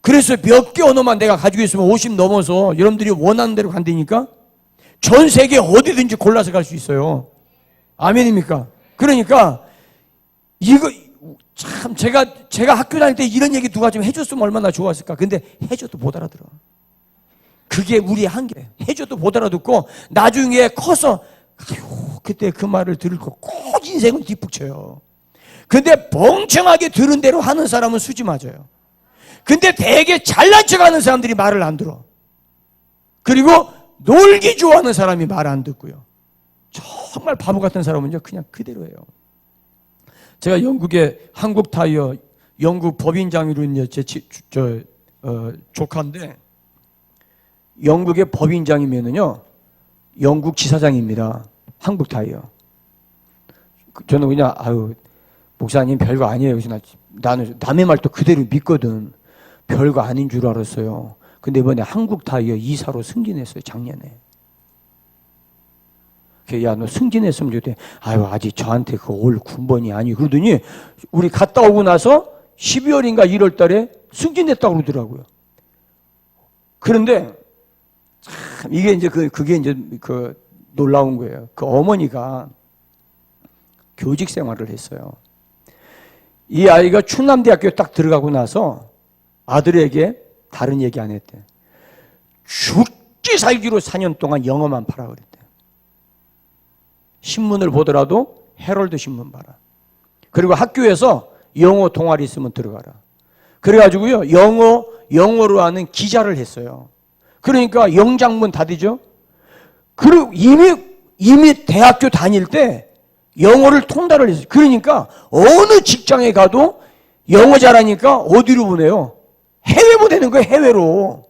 그래서 몇 개 언어만 내가 가지고 있으면 50 넘어서 여러분들이 원하는 대로 간다니까 전 세계 어디든지 골라서 갈 수 있어요. 아멘입니까? 그러니까 이거 참 제가 학교 다닐 때 이런 얘기 누가 좀 해줬으면 얼마나 좋았을까. 근데 해줘도 못 알아들어. 그게 우리의 한계예요. 해줘도 못 알아듣고 나중에 커서 그때 그 말을 들을 거 꼭 인생은 뒷북쳐요. 근데 멍청하게 들은 대로 하는 사람은 수지 맞아요. 근데 되게 잘난 척하는 사람들이 말을 안 들어. 그리고 놀기 좋아하는 사람이 말 안 듣고요. 정말 바보 같은 사람은요 그냥 그대로예요. 제가 영국의 한국타이어 영국 법인장으로 이제 조카인데 영국의 법인장이면은요, 영국 지사장입니다. 한국 타이어. 저는 그냥, 목사님 별거 아니에요. 그래서 나는 남의 말도 그대로 믿거든. 별거 아닌 줄 알았어요. 근데 이번에 한국 타이어 이사로 승진했어요, 작년에. 야, 너 승진했으면 좋대. 아직 저한테 그 올 군번이 아니. 그러더니, 우리 갔다 오고 나서 12월인가 1월 달에 승진했다고 그러더라고요. 그런데, 참, 이게 이제 그게 이제 놀라운 거예요. 그 어머니가 교직 생활을 했어요. 이 아이가 충남대학교에 딱 들어가고 나서 아들에게 다른 얘기 안 했대. 죽기 살기로 4년 동안 영어만 봐라 그랬대. 신문을 보더라도 헤럴드 신문 봐라. 그리고 학교에서 영어 동아리 있으면 들어가라. 그래가지고요, 영어로 하는 기자를 했어요. 그러니까 영장문 다디죠. 그리고 이미 대학교 다닐 때 영어를 통달을 했어요. 그러니까 어느 직장에 가도 영어 잘하니까 어디로 보내요? 해외 보내는 거예요, 해외로.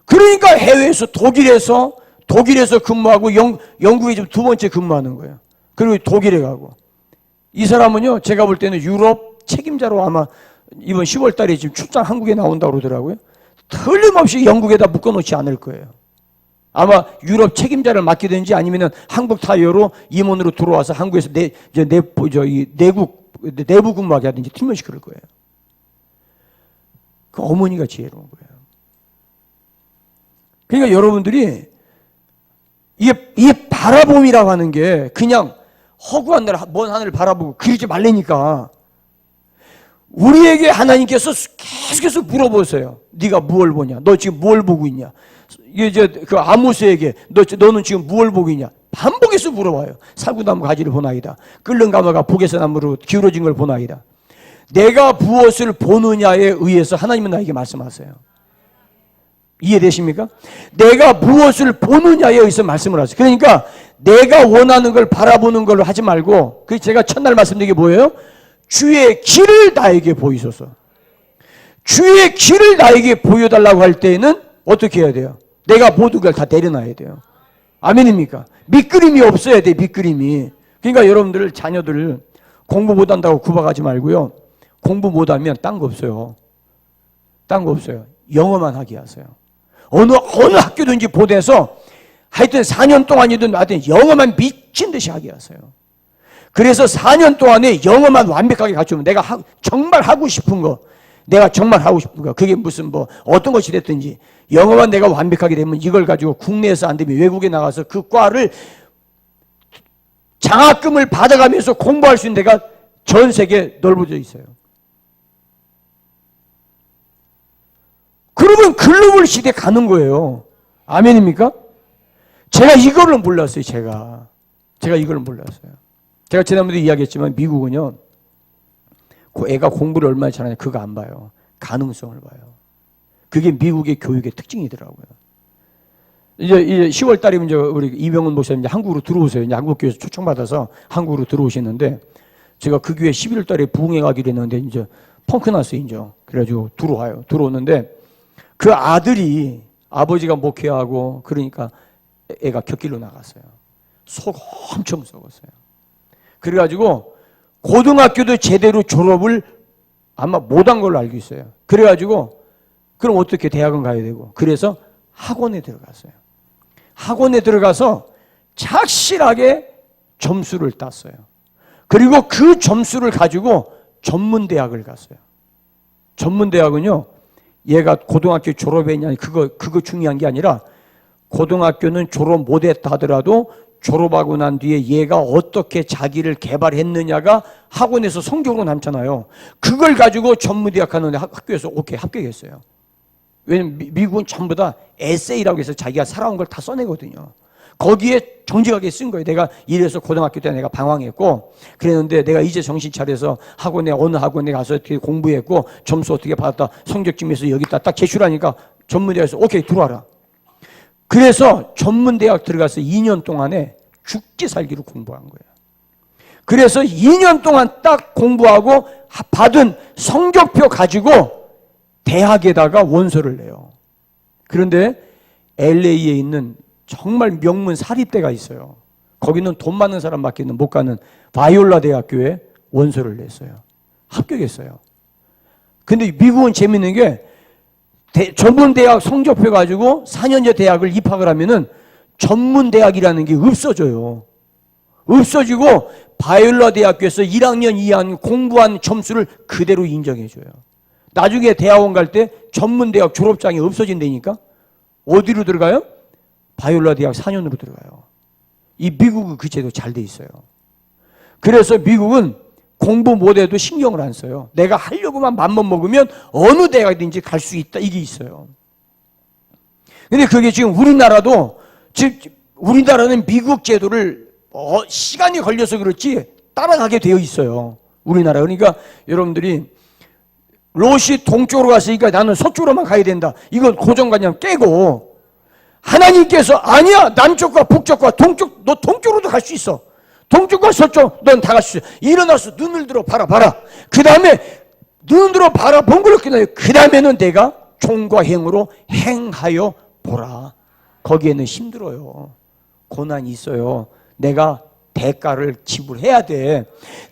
그러니까 해외에서 독일에서 근무하고 영국에 지금 2번째 근무하는 거예요. 그리고 독일에 가고. 이 사람은요, 제가 볼 때는 유럽 책임자로 아마 이번 10월 달에 지금 출장 한국에 나온다고 그러더라고요. 틀림없이 영국에다 묶어놓지 않을 거예요. 아마 유럽 책임자를 맡기든지 아니면 한국 타이어로 임원으로 들어와서 한국에서 내부 근무하게 하든지 틀림없이 그럴 거예요. 그 어머니가 지혜로운 거예요. 그러니까 여러분들이 이게 바라봄이라고 하는 게 그냥 허구한 먼 하늘을 바라보고 그러지 말라니까. 우리에게 하나님께서 계속해서 물어보세요. 네가 무엇을 보냐? 너 지금 무엇을 보고 있냐? 이제 그 아모스에게 너는 지금 무엇을 보고 있냐? 반복해서 물어봐요. 살구나무 가지를 보나이다. 끓는 가마가 북에서 나무로 기울어진 걸 보나이다. 내가 무엇을 보느냐에 의해서 하나님은 나에게 말씀하세요. 이해되십니까? 내가 무엇을 보느냐에 의해서 말씀을 하세요. 그러니까 내가 원하는 걸 바라보는 걸로 하지 말고, 그 제가 첫날 말씀드린 게 뭐예요? 주의 길을 나에게 보이소서. 주의 길을 나에게 보여달라고 할 때에는 어떻게 해야 돼요? 내가 모든 걸 다 내려놔야 돼요. 아멘입니까? 밑그림이 없어야 돼, 밑그림이. 그러니까 여러분들 자녀들 공부 못한다고 구박하지 말고요. 공부 못하면 딴 거 없어요. 딴 거 없어요. 영어만 하게 하세요. 어느 학교든지 보내서 하여튼 4년 동안이든 하여튼 영어만 미친 듯이 하게 하세요. 그래서 4년 동안에 영어만 완벽하게 갖추면 내가 정말 하고 싶은 거, 그게 무슨 어떤 것이 됐든지 영어만 내가 완벽하게 되면 이걸 가지고 국내에서 안 되면 외국에 나가서 그 과를 장학금을 받아가면서 공부할 수 있는 데가 전 세계에 넓어져 있어요. 그러면 글로벌 시대에 가는 거예요. 아멘입니까? 제가 이거를 몰랐어요. 제가 이걸 몰랐어요. 제가 지난번에 이야기했지만 미국은요, 그 애가 공부를 얼마나 잘하냐 그거 안 봐요. 가능성을 봐요. 그게 미국의 교육의 특징이더라고요. 이제 10월 달이면 이제 우리 이병헌 목사님 한국으로 들어오세요. 이제 한국교회에서 초청받아서 한국으로 들어오시는데, 제가 그 교회 11월 달에 부흥회 가기로 했는데 이제 펑크 났어요. 이제 그래가지고 들어오는데 그 아들이 아버지가 목회하고 그러니까 애가 곁길로 나갔어요. 속 엄청 썩었어요. 그래가지고 고등학교도 제대로 졸업을 아마 못한 걸로 알고 있어요. 그래가지고 그럼 어떻게 대학은 가야 되고, 그래서 학원에 들어갔어요. 학원에 들어가서 착실하게 점수를 땄어요. 그리고 그 점수를 가지고 전문대학을 갔어요. 전문대학은요, 얘가 고등학교 졸업했냐 그거 중요한 게 아니라, 고등학교는 졸업 못했다 하더라도 졸업하고 난 뒤에 얘가 어떻게 자기를 개발했느냐가 학원에서 성적으로 남잖아요. 그걸 가지고 전문대학 하는데 학교에서 오케이 합격했어요. 왜냐면 미국은 전부 다 에세이라고 해서 자기가 살아온 걸 다 써내거든요. 거기에 정직하게 쓴 거예요. 내가 이래서 고등학교 때 내가 방황했고 그랬는데 내가 이제 정신 차려서 어느 학원에 가서 어떻게 공부했고 점수 어떻게 받았다, 성적증에서 여기다 딱 제출하니까 전문대학에서 오케이 들어와라. 그래서 전문대학 들어가서 2년 동안에 죽기 살기로 공부한 거예요. 그래서 2년 동안 딱 공부하고 받은 성적표 가지고 대학에다가 원서를 내요. 그런데 LA에 있는 정말 명문 사립대가 있어요. 거기는 돈 많은 사람밖에 못 가는 바이올라 대학교에 원서를 냈어요. 합격했어요. 근데 미국은 재밌는 게 전문 대학 성적표 가지고 4년제 대학을 입학을 하면은 전문 대학이라는 게 없어져요. 없어지고 바이올라 대학교에서 1학년, 2학년 공부한 점수를 그대로 인정해줘요. 나중에 대학원 갈 때 전문 대학 졸업장이 없어진다니까 어디로 들어가요? 바이올라 대학 4년으로 들어가요. 이 미국은 그 제도 잘 돼 있어요. 그래서 미국은 공부 못해도 신경을 안 써요. 내가 하려고만 맘만 먹으면 어느 대학이든지 갈 수 있다. 이게 있어요. 근데 그게 지금 우리나라도, 즉 우리나라는 미국 제도를 시간이 걸려서 그렇지 따라가게 되어 있어요. 우리나라. 그러니까 여러분들이 롯이 동쪽으로 갔으니까 나는 서쪽으로만 가야 된다. 이건 고정관념 깨고 하나님께서 아니야. 남쪽과 북쪽과 동쪽, 너 동쪽으로도 갈 수 있어. 동쪽과 서쪽 넌 다 갈 수 있어. 일어나서 눈을 들어 바라봐라. 그 다음에 눈을 들어 바라본 걸 끝나요. 그 다음에는 내가 종과 행으로 행하여 보라. 거기에는 힘들어요. 고난이 있어요. 내가 대가를 지불해야 돼.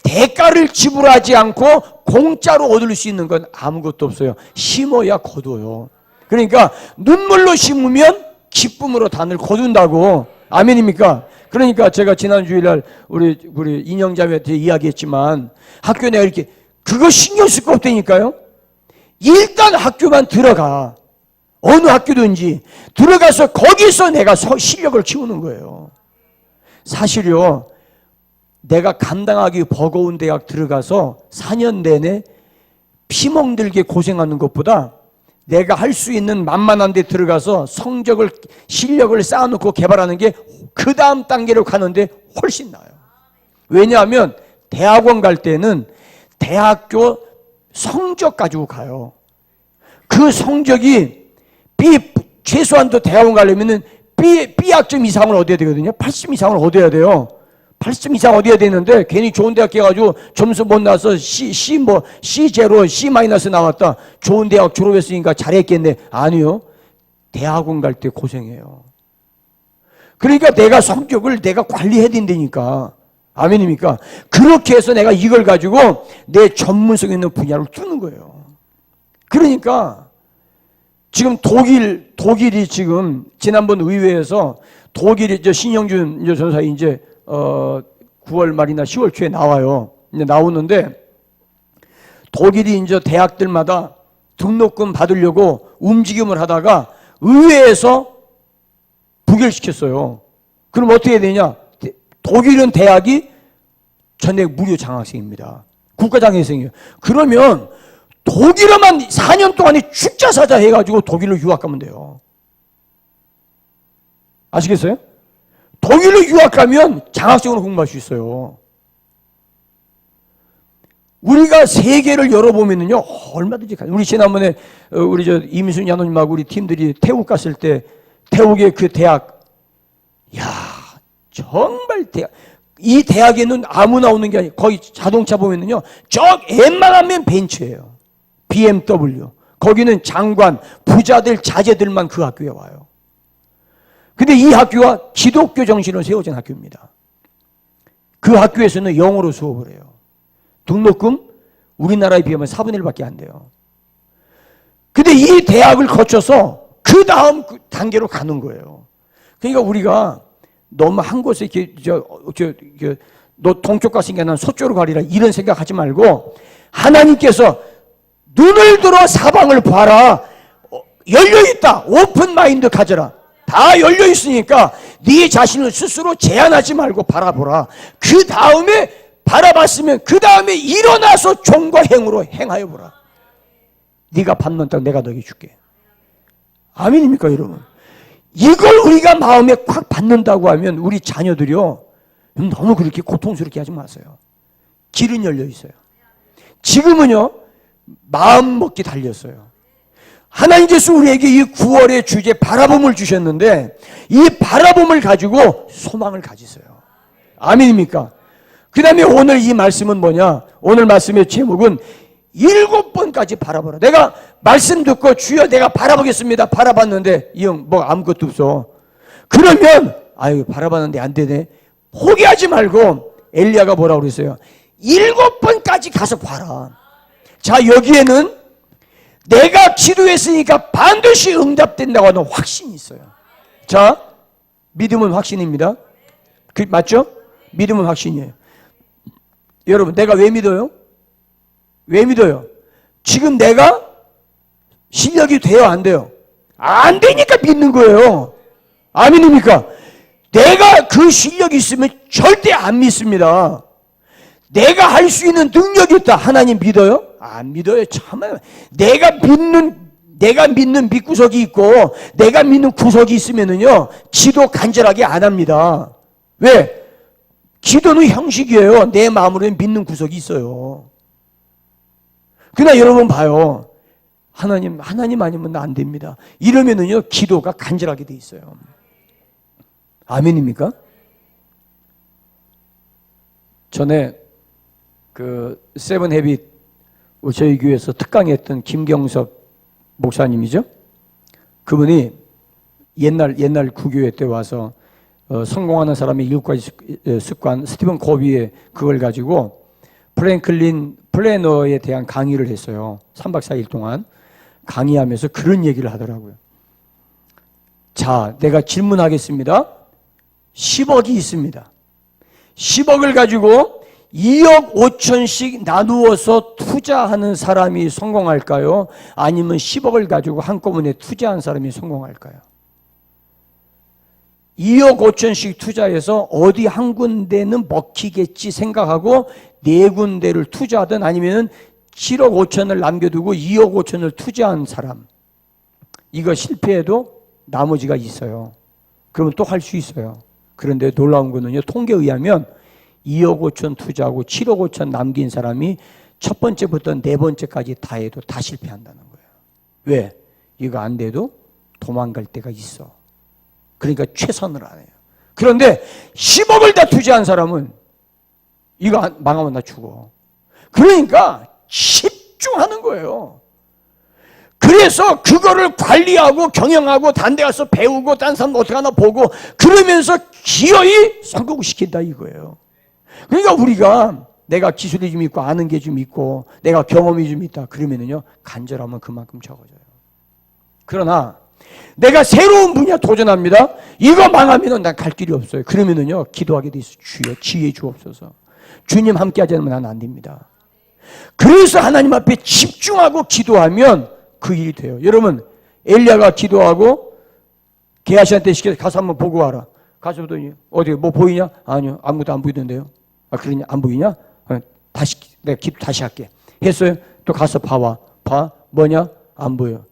대가를 지불하지 않고 공짜로 얻을 수 있는 건 아무것도 없어요. 심어야 거둬요. 그러니까 눈물로 심으면 기쁨으로 단을 거둔다고. 아멘입니까? 그러니까 제가 지난 주일날 우리 인영자매한테 이야기했지만 학교에 내가 이렇게 그거 신경 쓸 거 없다니까요. 일단 학교만 들어가. 어느 학교든지 들어가서 거기서 내가 실력을 키우는 거예요. 사실요, 내가 감당하기 버거운 대학 들어가서 4년 내내 피멍들게 고생하는 것보다 내가 할 수 있는 만만한 데 들어가서 성적을, 실력을 쌓아놓고 개발하는 게 그 다음 단계로 가는데 훨씬 나아요. 왜냐하면 대학원 갈 때는 대학교 성적 가지고 가요. 그 성적이 최소한도 대학원 가려면은 B 학점 이상을 얻어야 되거든요. 80 이상을 얻어야 돼요. 80 이상 얻어야 되는데 괜히 좋은 대학 가가지고 점수 못 나와서 C 제로, C 마이너스 나왔다. 좋은 대학 졸업했으니까 잘했겠네. 아니요. 대학원 갈 때 고생해요. 그러니까 내가 성적을 내가 관리해야 된다니까. 아멘입니까? 그렇게 해서 내가 이걸 가지고 내 전문성 있는 분야를 뚫는 거예요. 그러니까 지금 독일이 지금 지난번 의회에서 독일이 신영준 전사이 이제 9월 말이나 10월 초에 나와요. 이제 나오는데 독일이 이제 대학들마다 등록금 받으려고 움직임을 하다가 의회에서 부결시켰어요. 그럼 어떻게 해야 되냐? 독일은 대학이 전액 무료 장학생입니다. 국가장학생이에요. 그러면 독일어만 4년 동안에 죽자 사자 해가지고 독일로 유학 가면 돼요. 아시겠어요? 독일로 유학 가면 장학생으로 공부할 수 있어요. 우리가 세계를 열어보면요, 얼마든지 가요. 우리 지난번에 우리 이민순 야노님하고 우리 팀들이 태국 갔을 때 태국의 그 대학, 야 정말 대학. 이 대학에는 아무나 오는 게 아니고 거기 자동차 보면은요, 웬만하면 벤츠예요. BMW. 거기는 장관, 부자들, 자제들만 그 학교에 와요. 근데 이 학교가 기독교 정신으로 세워진 학교입니다. 그 학교에서는 영어로 수업을 해요. 등록금 우리나라에 비하면 4분의 1밖에 안 돼요. 근데 이 대학을 거쳐서 그 다음 단계로 가는 거예요. 그러니까 우리가 너무 한 곳에 이렇게 너 동쪽 갔으니까 난 서쪽으로 가리라 이런 생각하지 말고 하나님께서 눈을 들어 사방을 봐라. 열려있다. 오픈 마인드 가져라. 다 열려있으니까 네 자신을 스스로 제한하지 말고 바라보라. 그 다음에 바라봤으면 그 다음에 일어나서 종과 행으로 행하여 보라. 네가 받는 땅 내가 너에게 줄게. 아멘입니까 여러분? 이걸 우리가 마음에 콱 받는다고 하면 우리 자녀들이요, 너무 그렇게 고통스럽게 하지 마세요. 길은 열려 있어요. 지금은요, 마음 먹기 달렸어요. 하나님께서 우리에게 이 9월의 주제 바라봄을 주셨는데 이 바라봄을 가지고 소망을 가지세요. 아멘입니까? 그 다음에 오늘 이 말씀은 뭐냐? 오늘 말씀의 제목은 7번까지 바라보라. 내가 말씀 듣고 주여 내가 바라보겠습니다. 바라봤는데 이 형 뭐 아무것도 없어. 그러면 아유 바라봤는데 안 되네. 포기하지 말고 엘리야가 뭐라고 그랬어요? 7번까지 가서 봐라. 자, 여기에는 내가 기도했으니까 반드시 응답된다고 하는 확신이 있어요. 자, 믿음은 확신입니다. 맞죠? 믿음은 확신이에요. 여러분, 내가 왜 믿어요? 왜 믿어요? 지금 내가 실력이 돼요, 안 돼요? 안 되니까 믿는 거예요. 아멘입니까? 내가 그 실력이 있으면 절대 안 믿습니다. 내가 할 수 있는 능력이 있다. 하나님 믿어요? 안 믿어요. 참아요. 내가 믿는 믿구석이 있고 내가 믿는 구석이 있으면은요 기도 간절하게 안 합니다. 왜? 기도는 형식이에요. 내 마음으로는 믿는 구석이 있어요. 그러나 여러분 봐요. 하나님 아니면 나 안 됩니다. 이러면은요 기도가 간절하게 돼 있어요. 아멘입니까? 전에 그 세븐 헤빗 저희 교회에서 특강했던 김경석 목사님이죠. 그분이 옛날 구교회 때 와서 성공하는 사람의 7가지 습관 스티븐 코비의 그걸 가지고 프랭클린 플래너에 대한 강의를 했어요. 3박 4일 동안 강의하면서 그런 얘기를 하더라고요. 자, 내가 질문하겠습니다. 10억이 있습니다. 10억을 가지고 2억 5천씩 나누어서 투자하는 사람이 성공할까요? 아니면 10억을 가지고 한꺼번에 투자한 사람이 성공할까요? 2억 5천씩 투자해서 어디 한 군데는 먹히겠지 생각하고 4군데를 투자하든 아니면 7억 5천을 남겨두고 2억 5천을 투자한 사람. 이거 실패해도 나머지가 있어요. 그러면 또 할 수 있어요. 그런데 놀라운 거는요, 통계에 의하면 2억 5천 투자하고 7억 5천 남긴 사람이 첫 번째부터 4번째까지 다 해도 다 실패한다는 거예요. 왜? 이거 안 돼도 도망갈 때가 있어. 그러니까 최선을 안 해요. 그런데 10억을 다 투자한 사람은 이거 망하면 나 죽어. 그러니까 집중하는 거예요. 그래서 그거를 관리하고 경영하고 다른 데 가서 배우고 다른 사람 어떻게 하나 보고 그러면서 기어이 성공을 시킨다 이거예요. 그러니까 우리가 내가 기술이 좀 있고 아는 게 좀 있고 내가 경험이 좀 있다 그러면은요 간절하면 그만큼 적어져요. 그러나 내가 새로운 분야 도전합니다. 이거 망하면은 난 갈 길이 없어요. 그러면은요 기도하게 돼 있어. 주여 지혜 주옵소서. 주님 함께 하지 않으면 난 안 됩니다. 그래서 하나님 앞에 집중하고 기도하면 그 일이 돼요. 여러분 엘리야가 기도하고 게하시한테 시켜서 가서 한번 보고 와라. 가서 보더니 어디 뭐 보이냐? 아니요 아무것도 안 보이던데요. 아 그러냐 안 보이냐? 다시 내가 기도 다시 할게. 했어요. 또 가서 봐봐. 봐 뭐냐? 안 보여.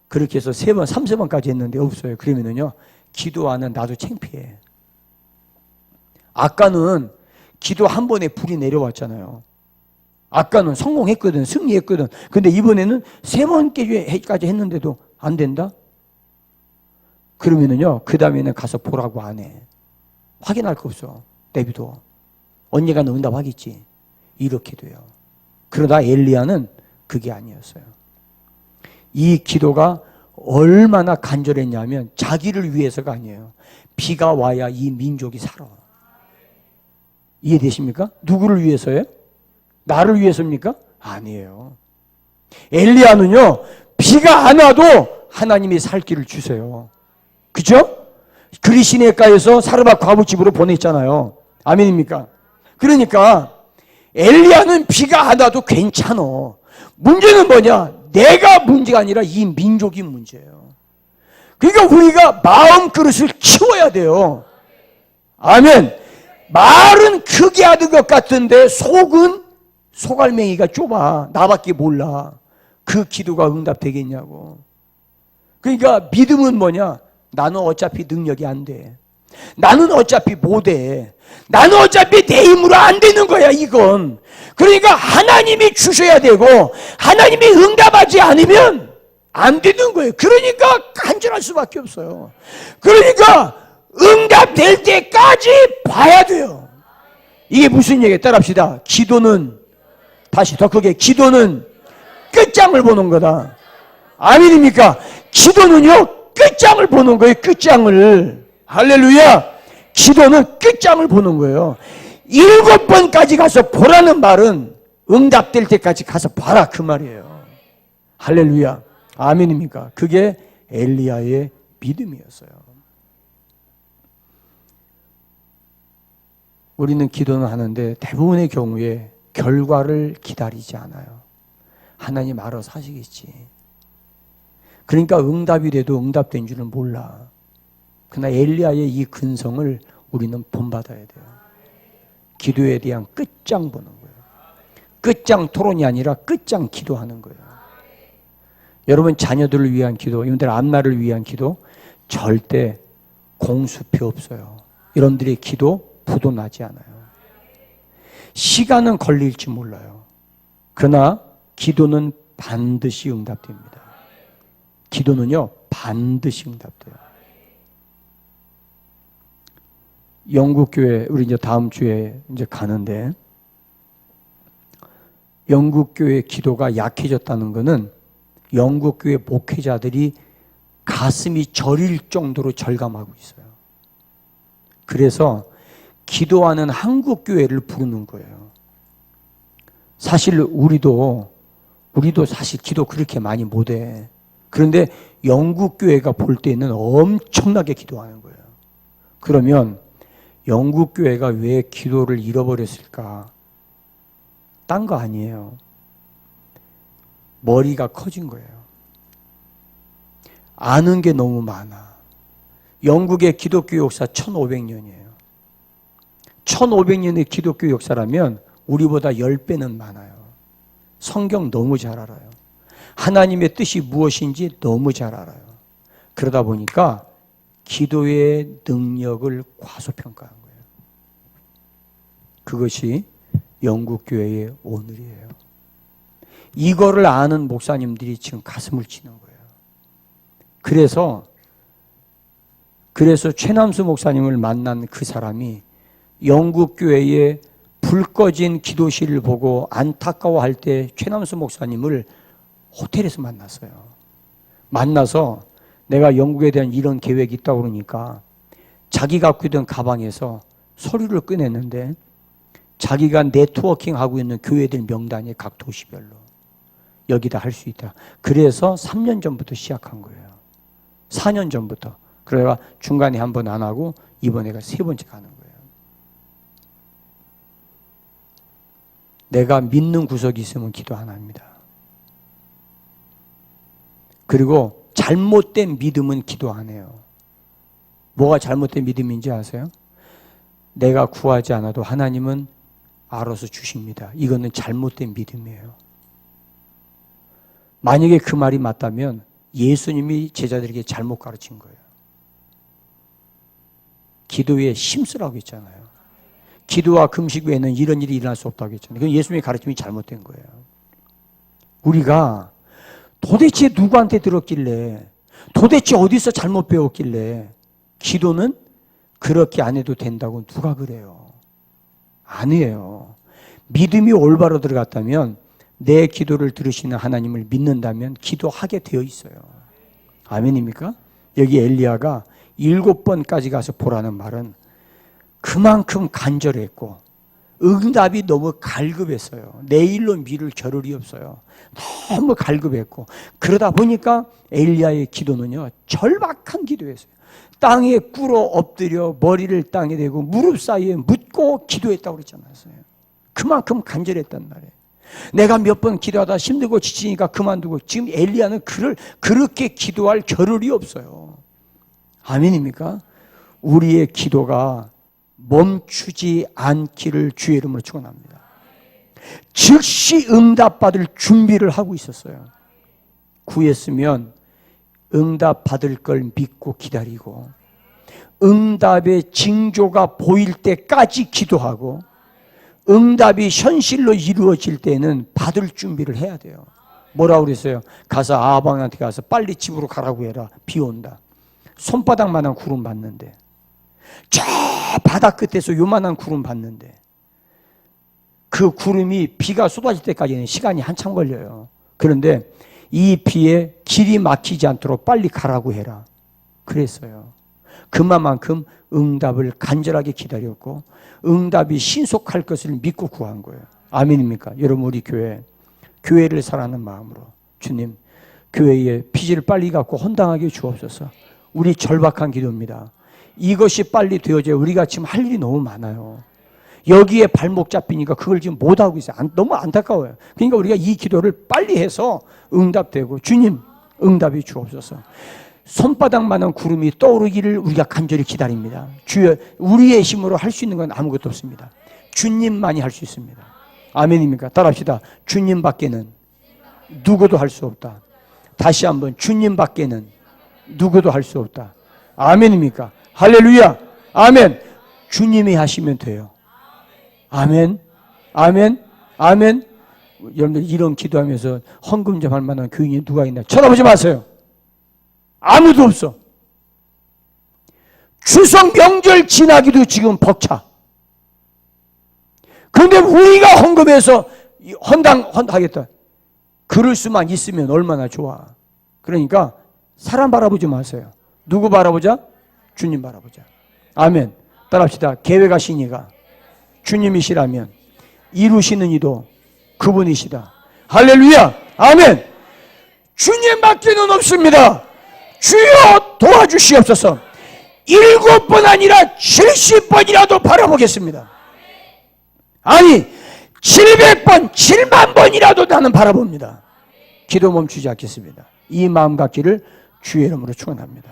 그렇게 해서 3번 3세번까지 했는데 없어요. 그러면은요 기도하는 나도 창피해. 아까는 기도 한 번에 불이 내려왔잖아요. 아까는 성공했거든, 승리했거든. 근데 이번에는 3번까지 했는데도 안 된다? 그러면은요, 그 다음에는 가서 보라고 안 해. 확인할 거 없어. 내비도. 언젠가는 응답하겠지. 이렇게 돼요. 그러다 엘리야는 그게 아니었어요. 이 기도가 얼마나 간절했냐면 자기를 위해서가 아니에요. 비가 와야 이 민족이 살아. 이해되십니까? 누구를 위해서예요? 나를 위해서입니까? 아니에요. 엘리야는요 비가 안 와도 하나님이 살 길을 주세요. 그죠? 그리시네가에서 사르밧 과부집으로 보냈잖아요. 아멘입니까? 그러니까 엘리야는 비가 안 와도 괜찮아. 문제는 뭐냐? 내가 문제가 아니라 이 민족이 문제예요. 그러니까 우리가 마음 그릇을 키워야 돼요. 아멘. 말은 크게 하는 것 같은데 속은 소갈맹이가 좁아. 나밖에 몰라. 그 기도가 응답되겠냐고. 그러니까 믿음은 뭐냐? 나는 어차피 능력이 안 돼. 나는 어차피 못해. 나는 어차피 내 힘으로 안 되는 거야 이건. 그러니까 하나님이 주셔야 되고 하나님이 응답하지 않으면 안 되는 거예요. 그러니까 간절할 수밖에 없어요. 그러니까 응답될 때까지 봐야 돼요. 이게 무슨 얘기예요? 따라합시다. 기도는 다시 더 크게 기도는 끝장을 보는 거다. 아멘입니까? 기도는요, 끝장을 보는 거예요. 끝장을. 할렐루야. 기도는 끝장을 보는 거예요. 7번까지 가서 보라는 말은 응답될 때까지 가서 봐라 그 말이에요. 할렐루야. 아멘입니까? 그게 엘리야의 믿음이었어요. 우리는 기도는 하는데 대부분의 경우에 결과를 기다리지 않아요. 하나님 알아서 하시겠지. 그러니까 응답이 돼도 응답된 줄은 몰라. 그러나 엘리야의 이 근성을 우리는 본받아야 돼요. 기도에 대한 끝장 보는 거예요. 끝장 토론이 아니라 끝장 기도하는 거예요. 여러분 자녀들을 위한 기도, 여러분들 앞날을 위한 기도 절대 공수표 없어요. 여러분들의 기도 부도 나지 않아요. 시간은 걸릴지 몰라요. 그러나 기도는 반드시 응답됩니다. 기도는요 반드시 응답돼요. 영국 교회 우리 이제 다음 주에 이제 가는데 영국 교회 기도가 약해졌다는 것은 영국 교회 목회자들이 가슴이 저릴 정도로 절감하고 있어요. 그래서 기도하는 한국 교회를 부르는 거예요. 사실 우리도 사실 기도 그렇게 많이 못해. 그런데 영국 교회가 볼 때는 엄청나게 기도하는 거예요. 그러면 영국 교회가 왜 기도를 잃어버렸을까? 딴 거 아니에요. 머리가 커진 거예요. 아는 게 너무 많아. 영국의 기독교 역사 1500년이에요. 1500년의 기독교 역사라면 우리보다 10배는 많아요. 성경 너무 잘 알아요. 하나님의 뜻이 무엇인지 너무 잘 알아요. 그러다 보니까 기도의 능력을 과소평가한 거예요. 그것이 영국 교회의 오늘이에요. 이거를 아는 목사님들이 지금 가슴을 치는 거예요. 그래서 최남수 목사님을 만난 그 사람이 영국 교회의 불 꺼진 기도실을 보고 안타까워할 때 최남수 목사님을 호텔에서 만났어요. 만나서 내가 영국에 대한 이런 계획이 있다고 그러니까 자기 갖고 있던 가방에서 서류를 꺼냈는데 자기가 네트워킹하고 있는 교회들 명단이 각 도시별로 여기다 할 수 있다. 그래서 3년 전부터 시작한 거예요. 4년 전부터. 그래가 중간에 한 번 안 하고 이번에가 3번째 가는 거예요. 내가 믿는 구석이 있으면 기도 안 합니다. 그리고 잘못된 믿음은 기도 안 해요. 뭐가 잘못된 믿음인지 아세요? 내가 구하지 않아도 하나님은 알아서 주십니다. 이거는 잘못된 믿음이에요. 만약에 그 말이 맞다면 예수님이 제자들에게 잘못 가르친 거예요. 기도에 힘쓰라고 했잖아요. 기도와 금식 외에는 이런 일이 일어날 수 없다고 했잖아요. 그건 예수님의 가르침이 잘못된 거예요. 우리가 도대체 누구한테 들었길래, 도대체 어디서 잘못 배웠길래 기도는 그렇게 안 해도 된다고 누가 그래요? 아니에요. 믿음이 올바로 들어갔다면 내 기도를 들으시는 하나님을 믿는다면 기도하게 되어 있어요. 아멘입니까? 여기 엘리야가 7번까지 가서 보라는 말은 그만큼 간절했고 응답이 너무 갈급했어요. 내일로 미룰 겨를이 없어요. 너무 갈급했고 그러다 보니까 엘리야의 기도는요 절박한 기도였어요. 땅에 꿇어 엎드려 머리를 땅에 대고 무릎 사이에 묻고 기도했다고 그랬잖아요. 그만큼 간절했단 말이에요. 내가 몇 번 기도하다 힘들고 지치니까 그만두고 지금 엘리야는 그렇게 기도할 겨를이 없어요. 아멘입니까? 우리의 기도가 멈추지 않기를 주의 이름으로 축원합니다. 즉시 응답받을 준비를 하고 있었어요. 구했으면 응답받을 걸 믿고 기다리고 응답의 징조가 보일 때까지 기도하고 응답이 현실로 이루어질 때는 받을 준비를 해야 돼요. 뭐라고 그랬어요? 가서 아방한테 가서 빨리 집으로 가라고 해라. 비 온다. 손바닥만한 구름 봤는데 저 바다 끝에서 요만한 구름 봤는데 그 구름이 비가 쏟아질 때까지는 시간이 한참 걸려요. 그런데 이 비에 길이 막히지 않도록 빨리 가라고 해라. 그랬어요. 그만큼 응답을 간절하게 기다렸고 응답이 신속할 것을 믿고 구한 거예요. 아멘입니까? 여러분 우리 교회를 사랑하는 마음으로 주님 교회에 피지를 빨리 갖고 헌당하게 주옵소서. 우리 절박한 기도입니다. 이것이 빨리 되어져야 우리가 지금 할 일이 너무 많아요. 여기에 발목 잡히니까 그걸 지금 못하고 있어요. 너무 안타까워요. 그러니까 우리가 이 기도를 빨리 해서 응답되고 주님 응답이 주옵소서. 손바닥만한 구름이 떠오르기를 우리가 간절히 기다립니다. 주여 우리의 힘으로 할 수 있는 건 아무것도 없습니다. 주님만이 할 수 있습니다. 아멘입니까? 따라합시다. 주님밖에는 누구도 할 수 없다. 다시 한번 주님밖에는 누구도 할 수 없다. 아멘입니까? 할렐루야. 아멘. 주님이 하시면 돼요. 아멘. 아멘. 아멘. 여러분들 이런 기도하면서 헌금 좀 할 만한 교인이 누가 있나? 쳐다보지 마세요. 아무도 없어. 추석 명절 지나기도 지금 벅차. 그런데 우리가 헌금해서 헌하겠다. 그럴 수만 있으면 얼마나 좋아. 그러니까 사람 바라보지 마세요. 누구 바라보자? 주님 바라보자. 아멘. 따라합시다. 계획하신 이가 주님이시라면 이루시는 이도 그분이시다. 할렐루야. 아멘. 주님밖에는 없습니다. 주여 도와주시옵소서. 7번 아니라 70번이라도 바라보겠습니다. 아니 700번 7만 번이라도 나는 바라봅니다. 기도 멈추지 않겠습니다. 이 마음 갖기를 주의 이름으로 축원합니다.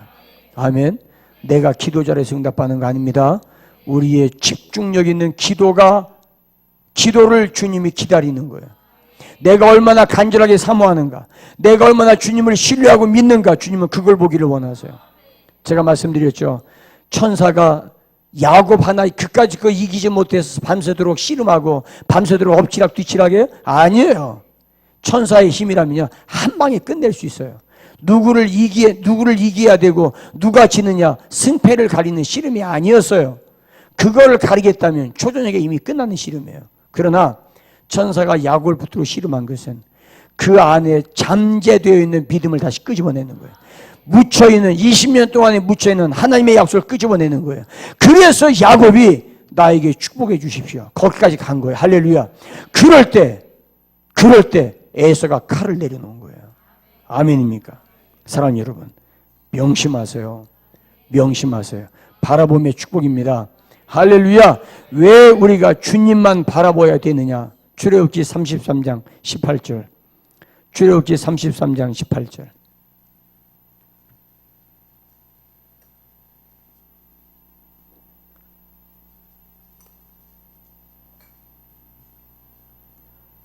아멘. 내가 기도 잘해서 응답받는 거 아닙니다. 우리의 집중력 있는 기도를 주님이 기다리는 거예요. 내가 얼마나 간절하게 사모하는가, 내가 얼마나 주님을 신뢰하고 믿는가, 주님은 그걸 보기를 원하세요. 제가 말씀드렸죠. 천사가 야곱 하나 그까지 이기지 못해서 밤새도록 씨름하고 밤새도록 엎치락 뒤치락해요? 아니에요. 천사의 힘이라면요 한 방에 끝낼 수 있어요. 누구를 이겨야 되고 누가 지느냐 승패를 가리는 씨름이 아니었어요. 그걸 가리겠다면 초저녁에 이미 끝나는 씨름이에요. 그러나 천사가 야곱을 붙들고 씨름한 것은 그 안에 잠재되어 있는 믿음을 다시 끄집어내는 거예요. 묻혀있는 20년 동안에 묻혀있는 하나님의 약속을 끄집어내는 거예요. 그래서 야곱이 나에게 축복해 주십시오. 거기까지 간 거예요. 할렐루야. 그럴 때 에서가 칼을 내려놓은 거예요. 아멘입니까? 사랑하는 여러분, 명심하세요. 명심하세요. 바라봄의 축복입니다. 할렐루야. 왜 우리가 주님만 바라봐야 되느냐? 출애굽기 33장 18절. 출애굽기 33장 18절.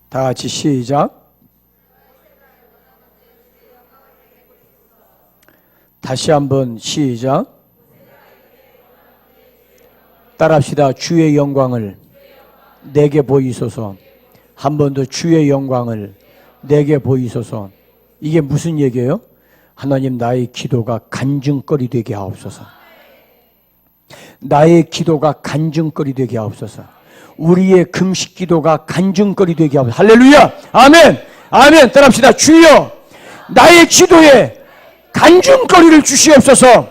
다 같이 시작. 다시 한번 시작. 따라합시다. 주의 영광을 내게 보이소서. 한 번 더 주의 영광을 내게 보이소서. 이게 무슨 얘기예요? 하나님 나의 기도가 간증거리 되게 하옵소서. 나의 기도가 간증거리 되게 하옵소서. 우리의 금식 기도가 간증거리 되게 하옵소서. 할렐루야. 아멘. 아멘. 따라합시다. 주여 나의 기도에 간증거리를 주시옵소서.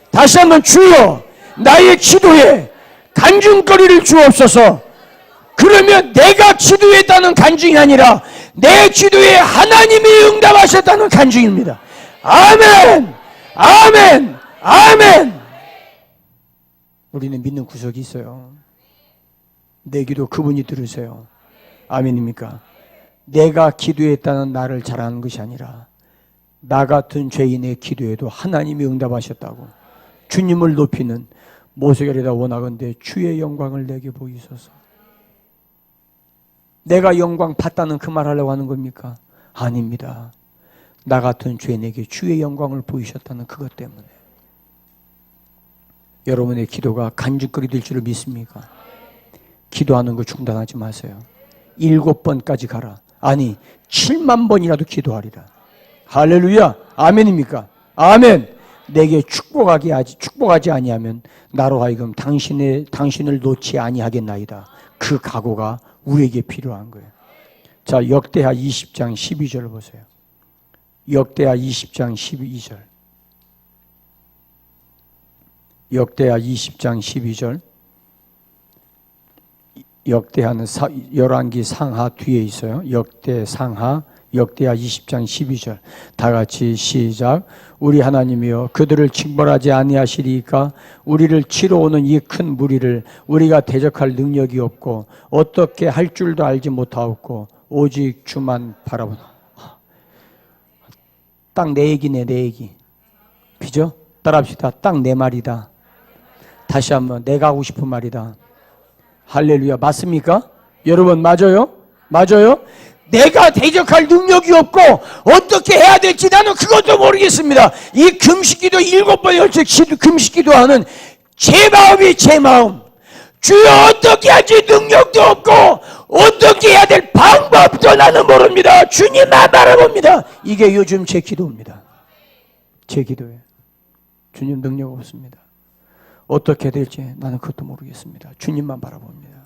다시 한번 주여 나의 기도에 간증거리를 주옵소서. 그러면 내가 기도했다는 간증이 아니라 내 기도에 하나님이 응답하셨다는 간증입니다. 아멘. 아멘. 아멘. 우리는 믿는 구석이 있어요. 내 기도 그분이 들으세요. 아멘입니까? 내가 기도했다는 나를 자랑하는 것이 아니라 나 같은 죄인의 기도에도 하나님이 응답하셨다고 주님을 높이는 모세결에다 원하건대 주의 영광을 내게 보이소서. 내가 영광 받다는 그 말 하려고 하는 겁니까? 아닙니다. 나 같은 죄인에게 주의 영광을 보이셨다는 그것 때문에. 여러분의 기도가 간증거리 될 줄을 믿습니까? 기도하는 거 중단하지 마세요. 7번까지 가라. 아니 7만 번이라도 기도하리라. 할렐루야. 아멘입니까? 아멘. 내게 축복하지 아니하면 나로 하여금 당신을 놓지 아니하겠나이다. 그 각오가 우리에게 필요한 거예요. 자, 자, 역대하 20장 12절 보세요. 역대하 20장 12절. 역대하 20장 12절. 역대하는 열왕기 상하 뒤에 있어요. 역대 상하, 역대하 20장 12절. 다 같이 시작. 우리 하나님이여 그들을 징벌하지 아니하시리이까 우리를 치러 오는 이 큰 무리를 우리가 대적할 능력이 없고 어떻게 할 줄도 알지 못하옵고 오직 주만 바라보나. 딱 내 얘기네, 내 얘기. 그죠? 따라합시다. 딱 내 말이다. 다시 한번 내가 하고 싶은 말이다. 할렐루야. 맞습니까? 여러분 맞아요? 맞아요? 내가 대적할 능력이 없고 어떻게 해야 될지 나는 그것도 모르겠습니다. 이 금식기도 7번 열째 금식기도하는 제 마음이 제 마음. 주여 어떻게 할지 능력도 없고 어떻게 해야 될 방법도 나는 모릅니다. 주님만 바라봅니다. 이게 요즘 제 기도입니다. 제 기도예요. 주님 능력 없습니다. 어떻게 될지 나는 그것도 모르겠습니다. 주님만 바라봅니다.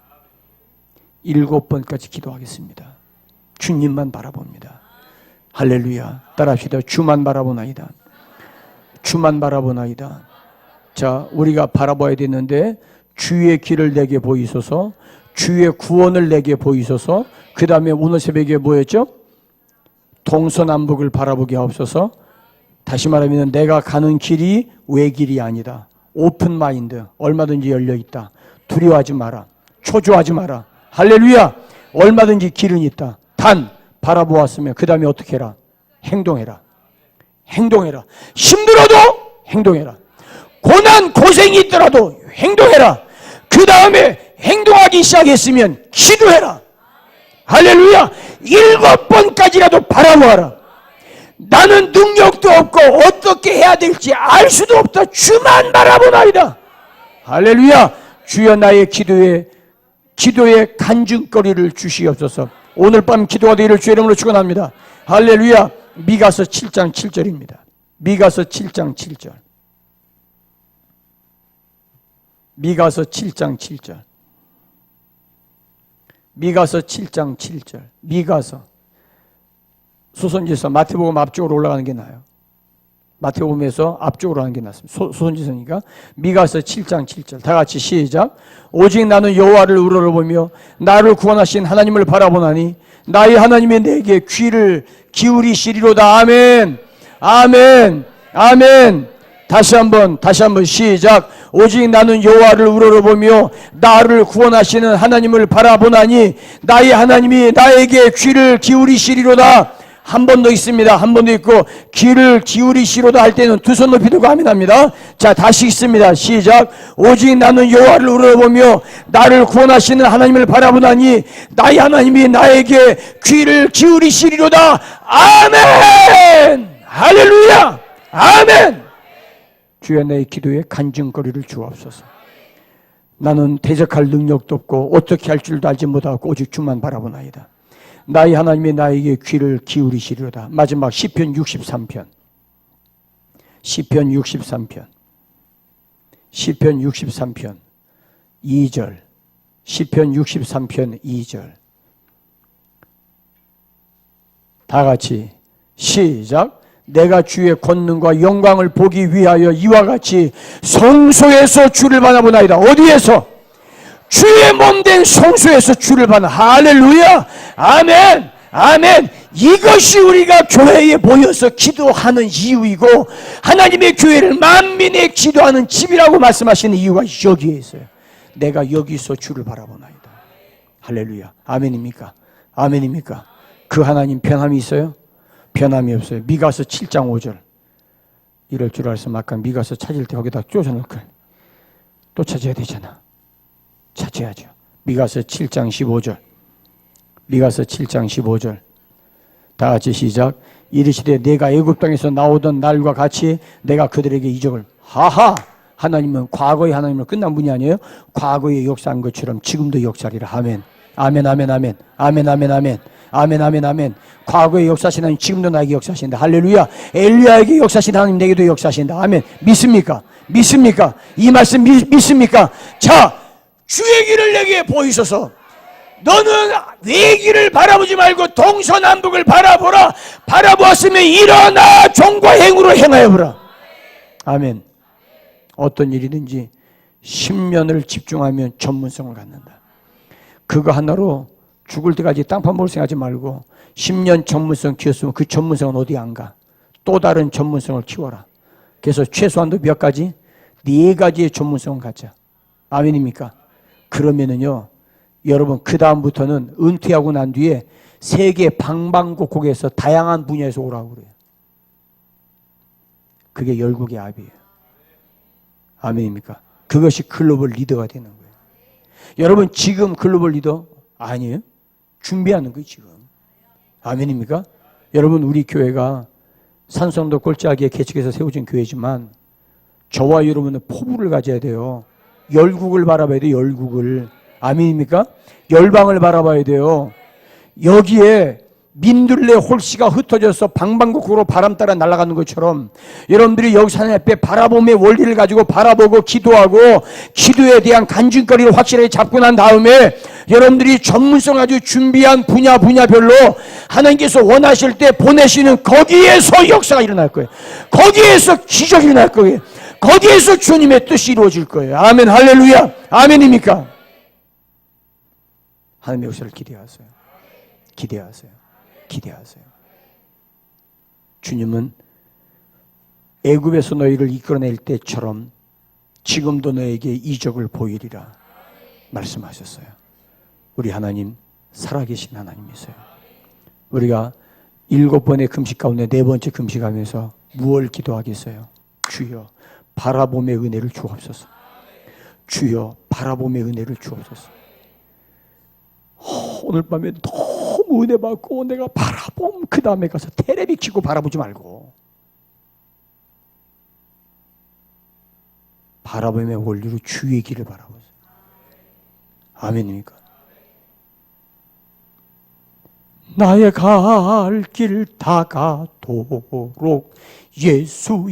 7번까지 기도하겠습니다. 주님만 바라봅니다. 할렐루야. 따라합시다. 주만 바라보나이다. 주만 바라보나이다. 자, 우리가 바라봐야 되는데 주의 길을 내게 보이소서, 주의 구원을 내게 보이소서. 그 다음에 오늘 새벽에 뭐였죠? 동서남북을 바라보게 하옵소서. 다시 말하면 내가 가는 길이 외길이 아니다. 오픈 마인드, 얼마든지 열려있다. 두려워하지 마라. 초조하지 마라. 할렐루야. 얼마든지 길은 있다. 단 바라보았으면 그 다음에 어떻게 해라? 행동해라. 행동해라. 힘들어도 행동해라. 고난 고생이 있더라도 행동해라. 그 다음에 행동하기 시작했으면 기도해라. 할렐루야. 7번까지라도 바라보아라. 나는 능력도 없고 어떻게 해야 될지 알 수도 없다. 주만 바라보나이다. 할렐루야. 주여 나의 기도에 간증거리를 주시옵소서. 오늘 밤 기도가 되기를 주의 이름으로 축원합니다. 할렐루야. 미가서 7장 7절입니다. 미가서 7장 7절. 미가서 7장 7절. 미가서 7장 7절. 미가서. 소선지서 마태복음 앞쪽으로 올라가는 게 나아요. 마태복음에서 앞쪽으로 하는 게 낫습니다. 소선지서니까. 미가서 7장 7절. 다 같이 시작. 오직 나는 여호와를 우러러보며 나를 구원하신 하나님을 바라보나니 나의 하나님이 내게 귀를 기울이시리로다. 아멘. 아멘. 아멘. 다시 한번 시작. 오직 나는 여호와를 우러러보며 나를 구원하시는 하나님을 바라보나니 나의 하나님이 나에게 귀를 기울이시리로다. 한 번 더 있습니다. 한 번 더 있고 귀를 기울이시로다 할 때는 두 손 높이 들고 아멘합니다. 자, 다시 있습니다. 시작. 오직 나는 여호와를 우러러보며 나를 구원하시는 하나님을 바라보나니 나의 하나님이 나에게 귀를 기울이시리로다. 아멘. 할렐루야. 아멘. 주여 내 기도에 간증거리를 주옵소서. 나는 대적할 능력도 없고 어떻게 할 줄도 알지 못하고 오직 주만 바라보나이다. 나의 하나님이 나에게 귀를 기울이시리로다. 마지막 시편 63편. 시편 63편. 시편 63편 2절. 시편 63편 2절. 다 같이 시작. 내가 주의 권능과 영광을 보기 위하여 이와 같이 성소에서 주를 바라보나이다. 어디에서? 주의 몸된 성소에서 주를 바라. 할렐루야. 아멘. 아멘. 이것이 우리가 교회에 모여서 기도하는 이유이고 하나님의 교회를 만민의 기도하는 집이라고 말씀하시는 이유가 여기에 있어요. 내가 여기서 주를 바라보나이다. 할렐루야. 아멘입니까? 아멘입니까? 그 하나님 변함이 있어요? 변함이 없어요. 미가서 7장 5절. 이럴 줄 알았으면 아까 미가서 찾을 때 거기다 쫓아놓을 걸. 또 찾아야 되잖아. 찾아야죠. 미가서 7장 15절. 미가서 7장 15절. 다 같이 시작. 이르시되 내가 애굽 땅에서 나오던 날과 같이 내가 그들에게 이적을. 하하. 하나님은 과거의 하나님은 끝난 분이 아니에요. 과거에 역사한 것처럼 지금도 역사리라. 아멘. 아멘. 아멘. 아멘. 아멘. 아멘. 아멘. 아멘. 아멘. 아멘. 과거에 역사하신 하나님 지금도 나에게 역사하신다. 할렐루야. 엘리야에게 역사하신 하나님 내게도 역사하신다. 아멘. 믿습니까? 믿습니까? 이 말씀 믿습니까? 자, 주의 길을 내게 보이소서. 너는 외길을 바라보지 말고 동서남북을 바라보라. 바라보았으면 일어나 종과 행으로 행하여 보라. 아멘. 어떤 일이든지 10년을 집중하면 전문성을 갖는다. 그거 하나로 죽을 때까지 땅 파먹을 생각하지 말고 10년 전문성 키웠으면 그 전문성은 어디 안 가. 또 다른 전문성을 키워라. 그래서 최소한도 몇 가지? 4가지의 전문성을 갖자. 아멘입니까? 그러면은요, 여러분 그 다음부터는 은퇴하고 난 뒤에 세계 방방곡곡에서 다양한 분야에서 오라고 그래요. 그게 열국의 압이에요. 아멘입니까? 그것이 글로벌 리더가 되는 거예요. 여러분 지금 글로벌 리더 아니에요? 준비하는 거예요 지금. 아멘입니까? 여러분 우리 교회가 산성도 골짜기에 개척해서 세워진 교회지만 저와 여러분은 포부를 가져야 돼요. 열국을 바라봐야 돼요. 열국을. 아멘입니까? 열방을 바라봐야 돼요. 여기에 민들레 홀씨가 흩어져서 방방곡곡으로 바람 따라 날아가는 것처럼 여러분들이 여기서 하나님 앞에 바라봄의 원리를 가지고 바라보고 기도하고 기도에 대한 간증거리를 확실하게 잡고 난 다음에 여러분들이 전문성을 가지고 준비한 분야별로 하나님께서 원하실 때 보내시는 거기에서 역사가 일어날 거예요. 거기에서 기적이 일어날 거예요. 거기에서 주님의 뜻이 이루어질 거예요. 아멘. 할렐루야. 아멘입니까? 하나님의 역사를 기대하세요. 기대하세요. 기대하세요. 주님은 애굽에서 너희를 이끌어낼 때처럼 지금도 너에게 이적을 보이리라 말씀하셨어요. 우리 하나님 살아계신 하나님이세요. 우리가 7번의 금식 가운데 4번째 금식하면서 무엇을 기도하겠어요? 주여 바라봄의 은혜를 주옵소서. 주여 바라봄의 은혜를 주옵소서. 오늘 밤에 너무 은혜 받고 내가 바라봄 그 다음에 가서 테레비 켜고 바라보지 말고 바라봄의 원리로 주의 길을 바라보세요. 아멘입니까? 나의 갈 길 다가도록 예수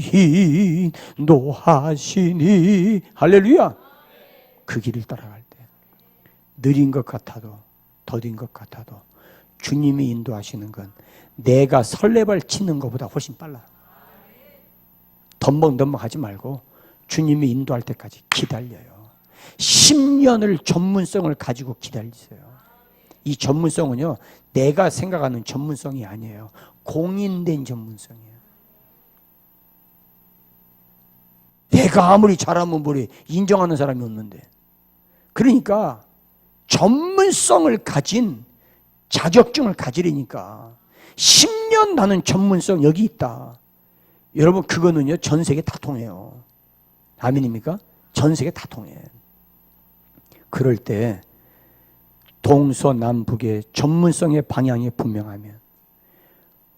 인도하시니 할렐루야. 그 길을 따라갈 때 느린 것 같아도 더딘 것 같아도 주님이 인도하시는 건 내가 설레발 치는 것보다 훨씬 빨라. 덤벙덤벙 하지 말고 주님이 인도할 때까지 기다려요. 10년을 전문성을 가지고 기다리세요. 이 전문성은요, 내가 생각하는 전문성이 아니에요. 공인된 전문성이에요. 내가 아무리 잘하면 뭐래 인정하는 사람이 없는데. 그러니까 전문성을 가진 자격증을 가지려니까 10년 나는 전문성 여기 있다. 여러분 그거는요 전 세계 다 통해요. 아멘입니까? 전 세계 다 통해. 그럴 때 동서남북의 전문성의 방향이 분명하면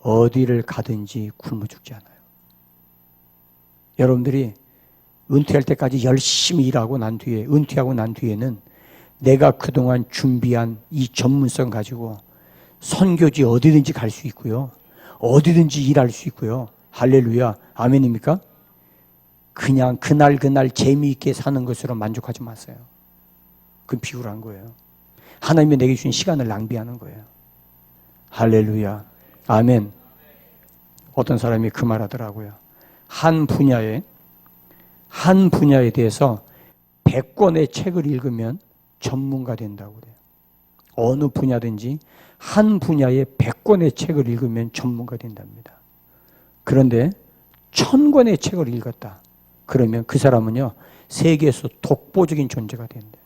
어디를 가든지 굶어 죽지 않아요. 여러분들이 은퇴할 때까지 열심히 일하고 난 뒤에 은퇴하고 난 뒤에는 내가 그동안 준비한 이 전문성 가지고 선교지 어디든지 갈 수 있고요. 어디든지 일할 수 있고요. 할렐루야. 아멘입니까? 그냥 그날 재미있게 사는 것으로 만족하지 마세요. 그건 비굴한 거예요. 하나님이 내게 주신 시간을 낭비하는 거예요. 할렐루야. 아멘. 어떤 사람이 그 말 하더라고요. 한 분야에 대해서 100권의 책을 읽으면 전문가 된다고 그래요. 어느 분야든지 한 분야에 100권의 책을 읽으면 전문가 된답니다. 그런데 1000권의 책을 읽었다. 그러면 그 사람은요, 세계에서 독보적인 존재가 된대.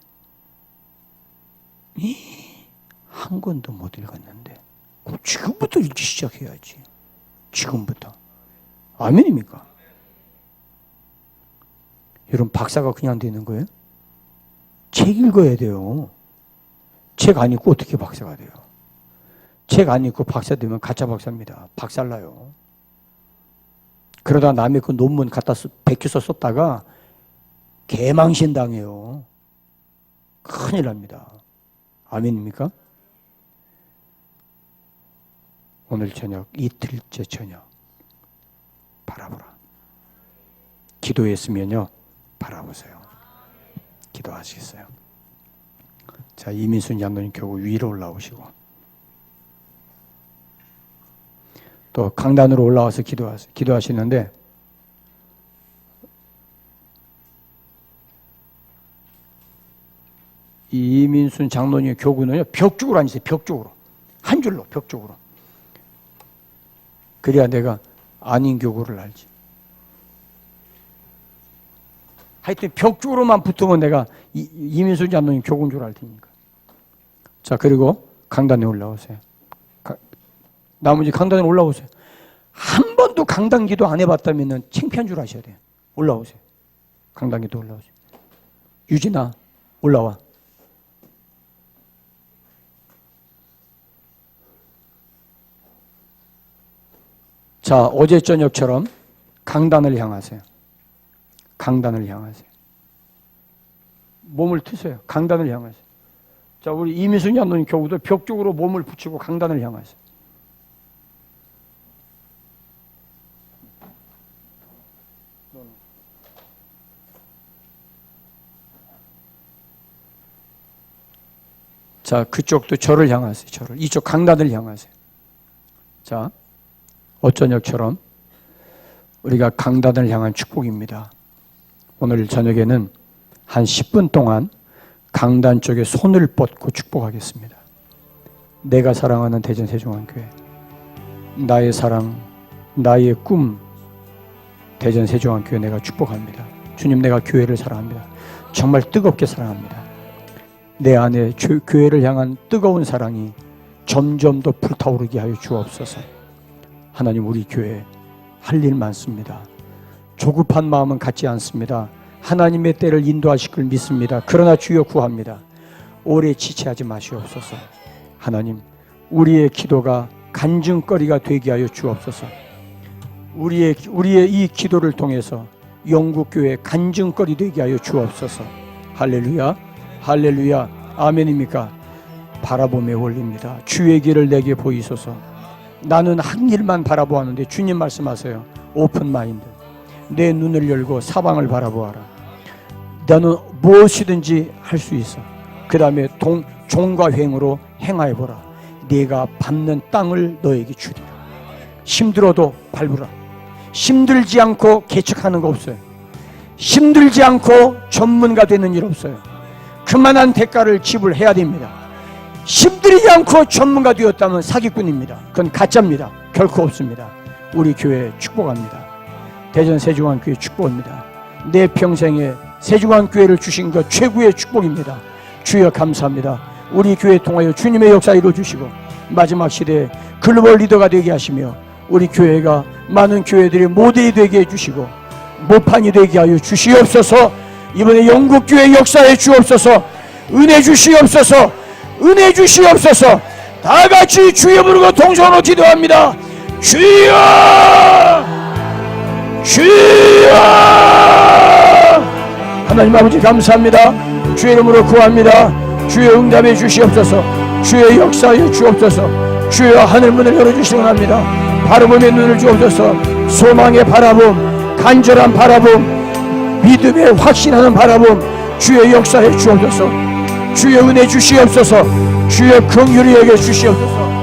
한 권도 못 읽었는데 지금부터 읽기 시작해야지. 지금부터. 아멘입니까? 여러분 박사가 그냥 되는 거예요? 책 읽어야 돼요. 책 안 읽고 어떻게 박사가 돼요? 책 안 읽고 박사 되면 가짜 박사입니다. 박살나요. 그러다 남의 그 논문 갖다 베껴서 썼다가 개망신 당해요. 큰일 납니다. 아멘입니까? 오늘 저녁, 이틀째 저녁 바라보라. 기도했으면요 바라보세요. 기도하시겠어요? 자, 이민순 장로님 교구 위로 올라오시고 또 강단으로 올라와서 기도하시는데 이민순 장로님 교구는요, 벽 쪽으로 앉으세요. 벽 쪽으로. 한 줄로 벽 쪽으로. 그래야 내가 아닌 교구를 알지. 하여튼 벽 쪽으로만 붙으면 내가 이민순 장로님 교구인 줄 알 테니까. 자, 그리고 강단에 올라오세요. 나머지 강단에 올라오세요. 한 번도 강단 기도 안 해봤다면 창피한 줄 아셔야 돼요. 올라오세요. 강단 기도 올라오세요. 유진아, 올라와. 자, 어제 저녁처럼 강단을 향하세요. 강단을 향하세요. 몸을 트세요. 강단을 향하세요. 자, 우리 이민순 장로님 교우도 벽 쪽으로 몸을 붙이고 강단을 향하세요. 자, 그쪽도 저를 향하세요. 저를. 이쪽 강단을 향하세요. 자, 어쩌녁처럼 우리가 강단을 향한 축복입니다. 오늘 저녁에는 한 10분 동안 강단 쪽에 손을 뻗고 축복하겠습니다. 내가 사랑하는 대전 세종안교회, 나의 사랑, 나의 꿈 대전 세종안교회 내가 축복합니다. 주님, 내가 교회를 사랑합니다. 정말 뜨겁게 사랑합니다. 내 안에 교회를 향한 뜨거운 사랑이 점점 더 불타오르게 하여 주옵소서. 하나님, 우리 교회 할 일 많습니다. 조급한 마음은 갖지 않습니다. 하나님의 때를 인도하실 걸 믿습니다. 그러나 주여 구합니다. 오래 지체하지 마시옵소서. 하나님, 우리의 기도가 간증거리가 되게 하여 주옵소서. 우리의 이 기도를 통해서 영국교회 간증거리 되게 하여 주옵소서. 할렐루야, 할렐루야, 아멘입니까? 바라봄에 올립니다. 주의 길을 내게 보이소서. 나는 한 일만 바라보았는데 주님 말씀하세요. 오픈 마인드. 내 눈을 열고 사방을 바라보아라. 너는 무엇이든지 할 수 있어. 그 다음에 종과 횡으로 행하여보라. 네가 밟는 땅을 너에게 주리라. 힘들어도 밟으라. 힘들지 않고 개척하는 거 없어요. 힘들지 않고 전문가 되는 일 없어요. 그만한 대가를 지불해야 됩니다. 힘들이지 않고 전문가 되었다면 사기꾼입니다. 그건 가짜입니다. 결코 없습니다. 우리 교회 축복합니다. 대전 세종안교회 축복합니다. 내 평생에 세종안교회를 주신 것 최고의 축복입니다. 주여 감사합니다. 우리 교회 통하여 주님의 역사 이루어주시고 마지막 시대에 글로벌 리더가 되게 하시며 우리 교회가 많은 교회들의 모델이 되게 해주시고 모판이 되게 하여 주시옵소서. 이번에 영국교회 역사에 주옵소서. 은혜 주시옵소서. 은혜 주시옵소서. 다 같이 주여 부르고 동성으로 기도합니다. 주여, 주여. 하나님 아버지 감사합니다. 주의 이름으로 구합니다. 주여 응답해 주시옵소서. 주의 역사에 주옵소서. 주여 하늘 문을 열어주시기 원합니다. 바라봄의 눈을 주옵소서. 소망의 바라봄, 간절한 바라봄, 믿음에 확신하는 바라봄, 주의 역사에 주옵소서. 주여 은혜 주시옵소서. 주여 긍휼히 여겨 주시옵소서.